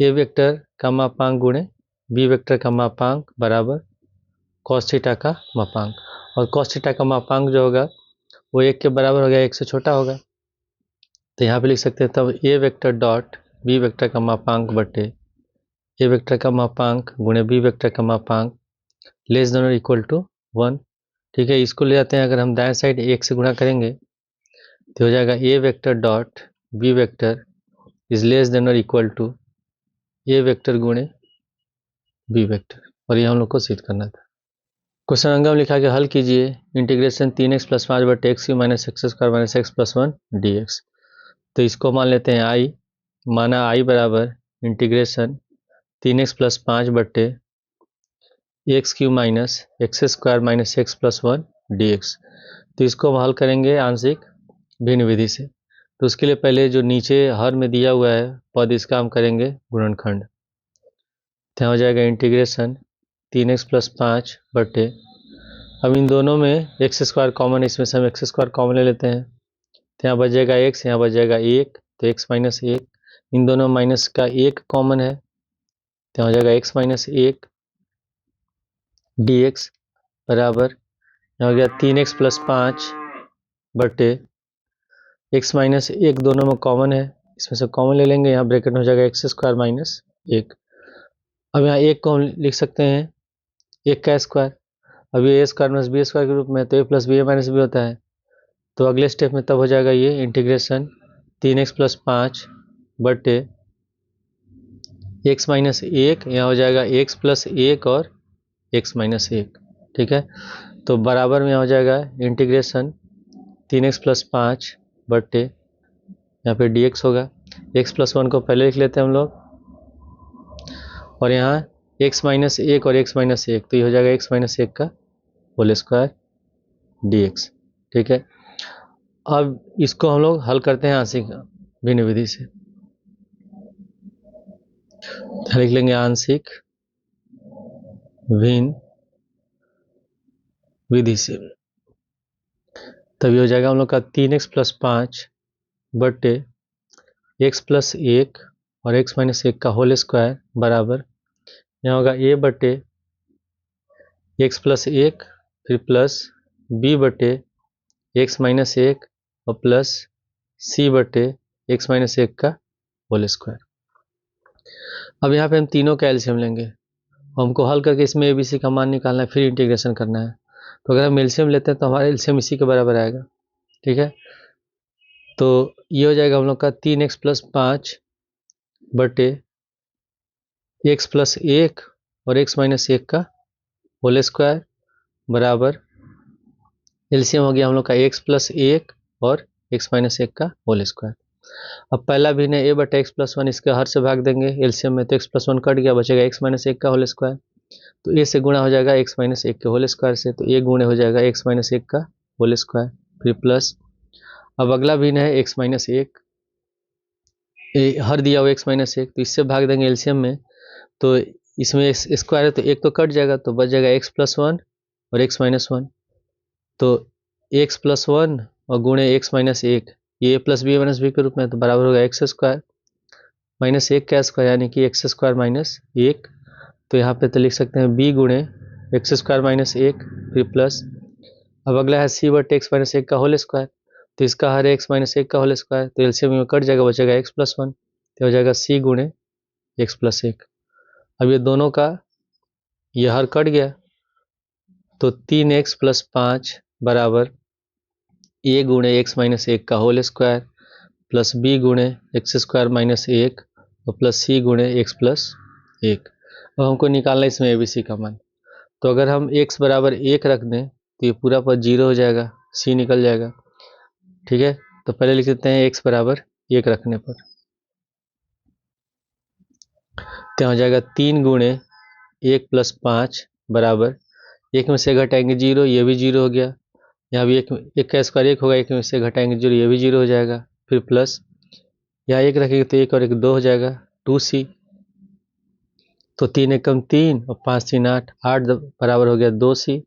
ए वेक्टर का मापांक गुणे बी वेक्टर का मापांक बराबर कॉस थीटा का मापांक। और कॉस थीटा का मापांक जो होगा वो 1 के बराबर हो गया, 1 से छोटा होगा, तो यहाँ पे लिख सकते हैं तब ए वेक्टर डॉट बी वेक्टर का मापांक बटे ए वेक्टर का मापांक गुणे बी वेक्टर का मापांक लेस देन और इक्वल टू 1। ठीक है, इसको ले जाते हैं, अगर हम दाएं साइड 1 से गुणा करेंगे तो हो जाएगा A vector dot B vector is less than और इक्वल टू ए वेक्टर गुणे बी वेक्टर, और ये हम लोग को सिद्ध करना था। क्वेश्चन अंक में लिखा कि हल कीजिए इंटीग्रेशन 3x + 5 बटे x Q minus x square minus x plus 1 dx। तो इसको मान लेते हैं आई, माना आई बराबर इंटीग्रेशन 3x + 5 बटे x Q minus x square minus x plus 1 dx। तो इसको हम हल करेंगे आंशिक भिन्न विधि से। तो उसके लिए पहले जो नीचे हर में दिया हुआ है पद, इसका हम करेंगे गुणनखंड। तो हो जाएगा इंटीग्रेशन 3x + 5 बटे, अब इन दोनों में एक्स स्क्वायर कॉमन, इसमें से हम एक्स स्क्वायर कॉमन ले लेते हैं। तो यहाँ बच जाएगा एक्स, यहाँ बच जाएगा एक, तो एक्स माइनस एक, इन दोनों माइनस का एक कॉमन है, तो हो जाएगा एक्स माइनस एक dx बराबर, यहाँ हो गया 3x + 5 बटे एक्स माइनस एक, दोनों में कॉमन है, इसमें से कॉमन ले लेंगे, यहाँ ब्रैकेट में हो जाएगा एक्स स्क्वायर माइनस एक। अब यहाँ एक को हम लिख सकते हैं एक का स्क्वायर, अब ये ए स्क्वायर माइनस बी स्क्वायर के रूप में, तो ए प्लस बी ए माइनस बी होता है। तो अगले स्टेप में तब हो जाएगा ये इंटीग्रेशन 3x + 5 बटे एक्स माइनस एक, यहाँ हो जाएगा एक्स प्लस एक और एक्स माइनस एक, ठीक है। तो बराबर में हो जाएगा इंटीग्रेशन 3x + 5 बटे, यहाँ पे dx होगा, x + 1 को पहले लिख लेते हैं हम लोग, और यहाँ x माइनस एक और x माइनस एक, तो ये हो जाएगा x माइनस एक का होल स्क्वायर dx, ठीक है। अब इसको हम लोग हल करते हैं आंशिक भिन्न विधि से। लिख लेंगे आंशिक भिन्न विधि से, तभी हो जाएगा हम लोग का 3x + 5 बटे x प्लस एक और x माइनस एक का होल स्क्वायर बराबर, यहाँ होगा a बटे x प्लस एक, फिर प्लस b बटे x माइनस एक और प्लस c बटे x माइनस एक का होल स्क्वायर। अब यहाँ पे हम तीनों का एलसीएम लेंगे, हमको हल करके इसमें ABC का मान निकालना है, फिर इंटीग्रेशन करना है। तो अगर हम एलसीएम लेते हैं तो हमारा एलसीएम इसी के बराबर आएगा, ठीक है। तो ये हो जाएगा हम लोग का 3x + 5 बटे x प्लस एक और x माइनस एक का होल स्क्वायर बराबर, एलसीएम हो गया हम लोग का x प्लस एक और x माइनस एक का होल स्क्वायर। अब पहला भिन्न है a बटा x प्लस 1, इसके हर से भाग देंगे एलसीएम में, तो x प्लस 1 कट गया, बचेगा x माइनस एक का होल स्क्वायर। तो a से गुणा हो जाएगा x माइनस एक के होल स्क्वायर से, तो a गुणे हो जाएगा x माइनस एक का होल स्क्वायर, फिर प्लस। अब अगला भिन्न है x माइनस एक, हर दिया हुआ x माइनस एक, तो इससे भाग देंगे एलसीएम में, तो इसमें स्क्वायर है तो एक तो कट जाएगा, तो बच जाएगा x + 1 और x माइनस 1, तो x + 1 और गुणे x माइनस एक, ये प्लस बी माइनस बी के रूप में, तो बराबर होगा एक्स स्क्वायर माइनस एक का स्क्वायर, यानी कि एक्स स्क्वायर माइनस एक। तो यहाँ पे तो लिख सकते हैं b गुणे एक्स स्क्वायर माइनस एक, फिर प्लस। अब अगला है c बटे एक्स माइनस एक का होल स्क्वायर, तो इसका हर एक्स माइनस एक का होल स्क्वायर, तो एलसीएम में कट जाएगा, बचेगा x + 1, तो हो जाएगा c गुणे एक्स प्लस एक। अब ये दोनों का ये हर कट गया, तो 3x + 5 बराबर a गुणे एक्स माइनस एक का होल स्क्वायर प्लस b गुणे एक्स स्क्वायर माइनस एक और प्लस c गुणे एक्स प्लस एक। अब हमको निकालना है इसमें ABC का मान, तो अगर हम x बराबर एक रख दें तो ये पूरा पद 0 हो जाएगा, c निकल जाएगा, ठीक है। तो पहले लिख देते हैं x बराबर एक रखने पर, तो हो जाएगा 3 गुणे 1 + 5 बराबर, एक में से घटाएंगे 0, ये भी 0 हो गया, यहाँ भी एक का स्क्वायर एक होगा, एक में से घटाएंगे 0, ये भी 0 हो जाएगा, फिर प्लस, यहाँ एक रखेंगे तो एक और एक 2 हो जाएगा 2c, तो 3 एकम 3 और 5 3 8, 8 बराबर हो गया 2c,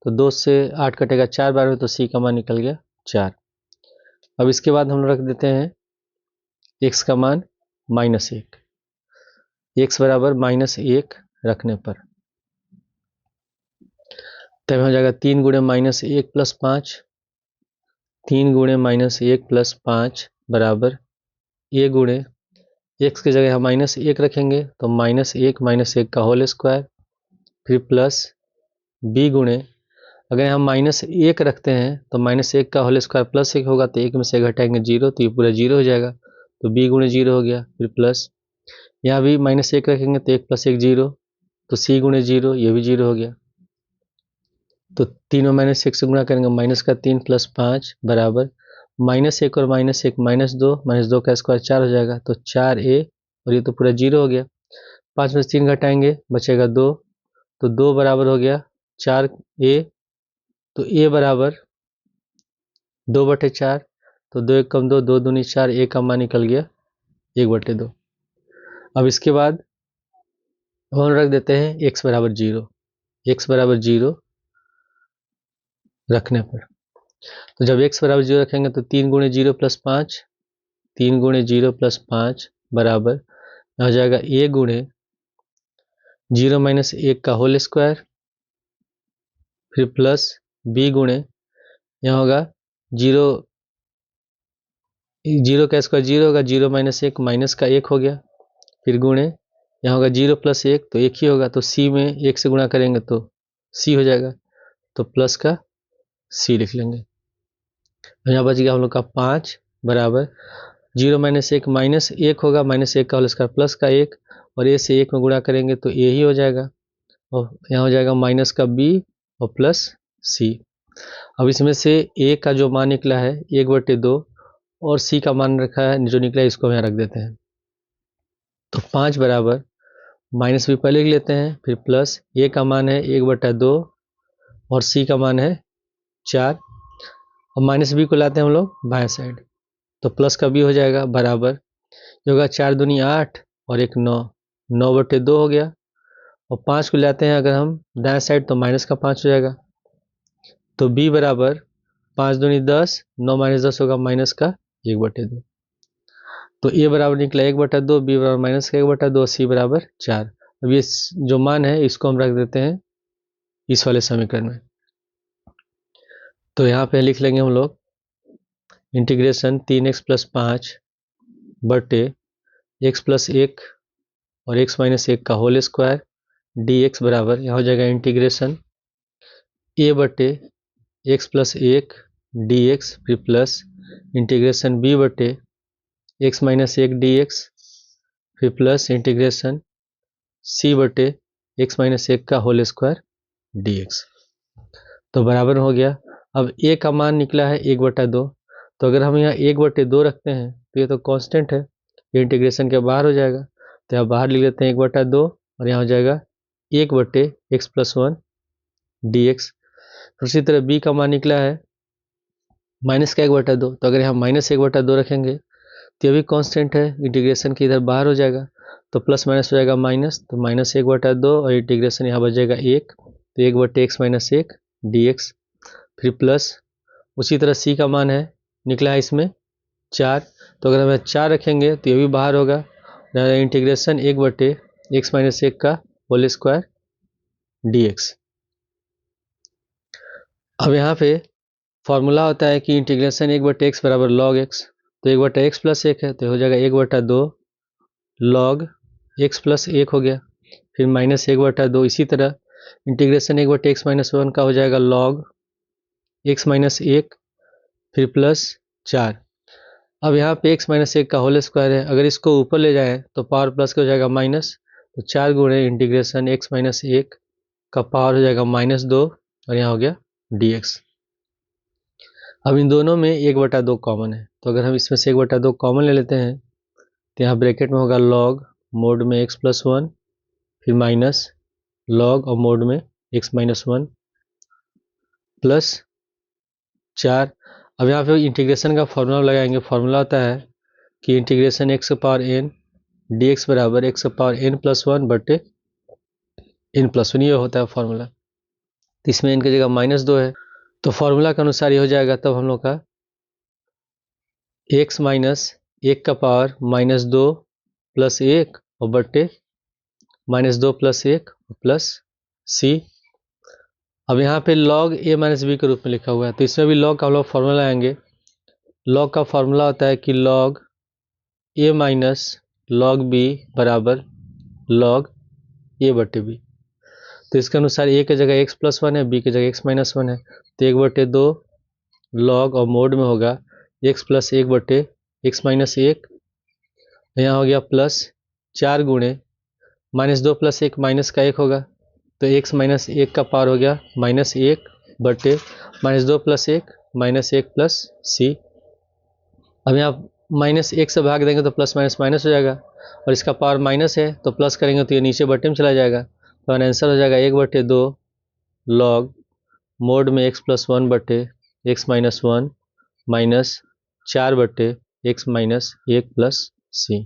तो 2 से 8 कटेगा 4 बार में, तो c का मान निकल गया 4। अब इसके बाद हम रख देते हैं x का मान -1, x बराबर -1 रखने पर, तब हो जाएगा 3 गुणे -1 + 5, 3 गुणे -1 + 5 बराबर a गुणे x की जगह हम -1 रखेंगे, तो -1 का होल स्क्वायर, फिर प्लस b गुणे, अगर हम -1 रखते हैं तो -1 का होल स्क्वायर प्लस 1 होगा, तो एक में से घटाएंगे 0, तो ये पूरा 0 हो जाएगा, तो b गुणे 0 हो गया, फिर प्लस, यहाँ भी -1 रखेंगे तो 1 + 1 0, तो सी गुणे 0, ये भी 0 हो गया। तो 3 और -1 से गुणा करेंगे, -3 + 5 बराबर -1 और -1 -2 का स्क्वायर 4 हो जाएगा, तो 4a, और ये तो पूरा 0 हो गया। 5 में से 3 घटाएंगे, बचेगा 2, तो 2 बराबर हो गया 4a, तो a बराबर 2/4, तो 2 1 कम 2, 2 दूनी 4, a का मान निकल गया 1/2। अब इसके बाद हम रख देते हैं x बराबर 0, x बराबर 0 रखने पर, तो जब x बराबर 0 रखेंगे तो 3 गुणे 0 + 5, 3 गुणे 0 + 5 बराबर हो जाएगा a गुणे 0 - 1 का होल स्क्वायर, फिर प्लस b गुणे, यहाँ होगा 0 का स्क्वायर 0 होगा, 0 - 1 माइनस का 1 हो गया, फिर गुणे यहाँ होगा 0 + 1 तो 1 ही होगा, तो c में 1 से गुणा करेंगे तो c हो जाएगा, तो प्लस का c लिख लेंगे। यहाँ बच गया हम लोग का 5 बराबर 0 - 1 -1 होगा, -1 का होल स्क्वायर प्लस का 1, और a से 1 में गुणा करेंगे तो a ही हो जाएगा, और यहाँ हो जाएगा माइनस का b और प्लस c। अब इसमें से a का जो मान निकला है 1/2 और c का मान रखा है जो निकला है, इसको यहाँ रख देते हैं। तो 5 बराबर माइनस भी पहले लिख लेते हैं, फिर प्लस a का मान है 1/2 और c का मान है 4, और माइनस b को लाते हैं हम लोग बाएं साइड, तो प्लस का b हो जाएगा बराबर, ये होगा 4 दूनी 8 और 1 9, 9/2 हो गया, और 5 को लाते हैं अगर हम दाएं साइड तो माइनस का 5 हो जाएगा, तो b बराबर 5 दूनी 10, 9 - 10 होगा माइनस का 1/2, तो a बराबर निकला 1/2, b बराबर माइनस का 1/2, c बराबर 4। अब ये जो मान है इसको हम रख देते हैं इस वाले समीकरण में, तो यहाँ पे लिख लेंगे हम लोग इंटीग्रेशन 3x + 5 बटे x + 1 और x - 1 का होल स्क्वायर dx बराबर, यहाँ हो जाएगा इंटीग्रेशन a बटे x + 1 dx, फिर प्लस इंटीग्रेशन b बटे x - 1 dx, फिर प्लस इंटीग्रेशन c बटे x - 1 का होल स्क्वायर dx, तो बराबर हो गया। अब a का मान निकला है 1/2, तो अगर हम यहाँ 1/2 रखते हैं तो ये तो कांस्टेंट है, ये इंटीग्रेशन के बाहर हो जाएगा, तो यहाँ बाहर लिख लेते हैं 1/2, और यहाँ हो जाएगा 1/x + 1 dx। उसी तरह b का मान निकला है माइनस का 1/2, तो अगर यहाँ -1/2 रखेंगे तो ये भी कांस्टेंट है, इंटीग्रेशन के इधर बाहर हो जाएगा, तो प्लस माइनस हो जाएगा माइनस, तो -1/2 और इंटीग्रेशन यहाँ बच जाएगा 1, तो 1/x - 1 dx, फिर प्लस उसी तरह c का मान है निकला है इसमें 4, तो अगर हम 4 रखेंगे तो ये भी बाहर होगा, इंटीग्रेशन 1/x - 1 का होल स्क्वायर dx। अब यहाँ पे फॉर्मूला होता है कि इंटीग्रेशन 1/x बराबर log x, तो 1/x + 1 है तो हो जाएगा 1/2 log x + 1 हो गया, फिर -1/2, इसी तरह इंटीग्रेशन 1/x - 1 का हो जाएगा log x - 1, फिर प्लस 4। अब यहाँ पे x - 1 का होल स्क्वायर है, अगर इसको ऊपर ले जाएं तो पावर प्लस का हो जाएगा माइनस, तो 4 गुणे इंटीग्रेशन x - 1 का पावर हो जाएगा -2, और यहाँ हो गया dx। अब इन दोनों में 1/2 कॉमन है, तो अगर हम इसमें से 1/2 कॉमन ले लेते हैं तो यहाँ ब्रैकेट में होगा log मोड में x + 1, फिर माइनस log और मोड में x - 1 प्लस 4। अब यहाँ पे इंटीग्रेशन का फॉर्मूला लगाएंगे, फॉर्मूला होता है कि इंटीग्रेशन x⁴n dx बराबर x⁴n + 1 बटे n + 1, ये होता है फॉर्मूला, तो इसमें n की जगह -2 है, तो फॉर्मूला के अनुसार ये हो जाएगा, तब हम लोग का x - 1 का पावर -2 + 1 और बटे -2 + 1 प्लस c। अब यहाँ पे log a - b के रूप में लिखा हुआ है, तो इसमें भी log का हम लोग फॉर्मूला लाएंगे। log का फॉर्मूला होता है कि log a - log b बराबर log a बटे b, तो इसके अनुसार a की जगह x + 1 है, b की जगह x - 1 है, तो 1/2 log और मोड में होगा x + 1 बटे x - 1, यहाँ हो गया प्लस 4 गुणे -2 प्लस 1 माइनस का 1 होगा, तो x माइनस 1 का पावर हो गया -1 बटे -2 प्लस 1 -1 प्लस c। अब यहाँ -1 से भाग देंगे तो प्लस माइनस माइनस हो जाएगा, और इसका पावर माइनस है तो प्लस करेंगे तो ये नीचे बटे में चला जाएगा, तो आंसर हो जाएगा 1/2 लॉग मोड में x प्लस 1 बटे x माइनस 1 माइनस 4 बटे x माइनस 1 प्लस c।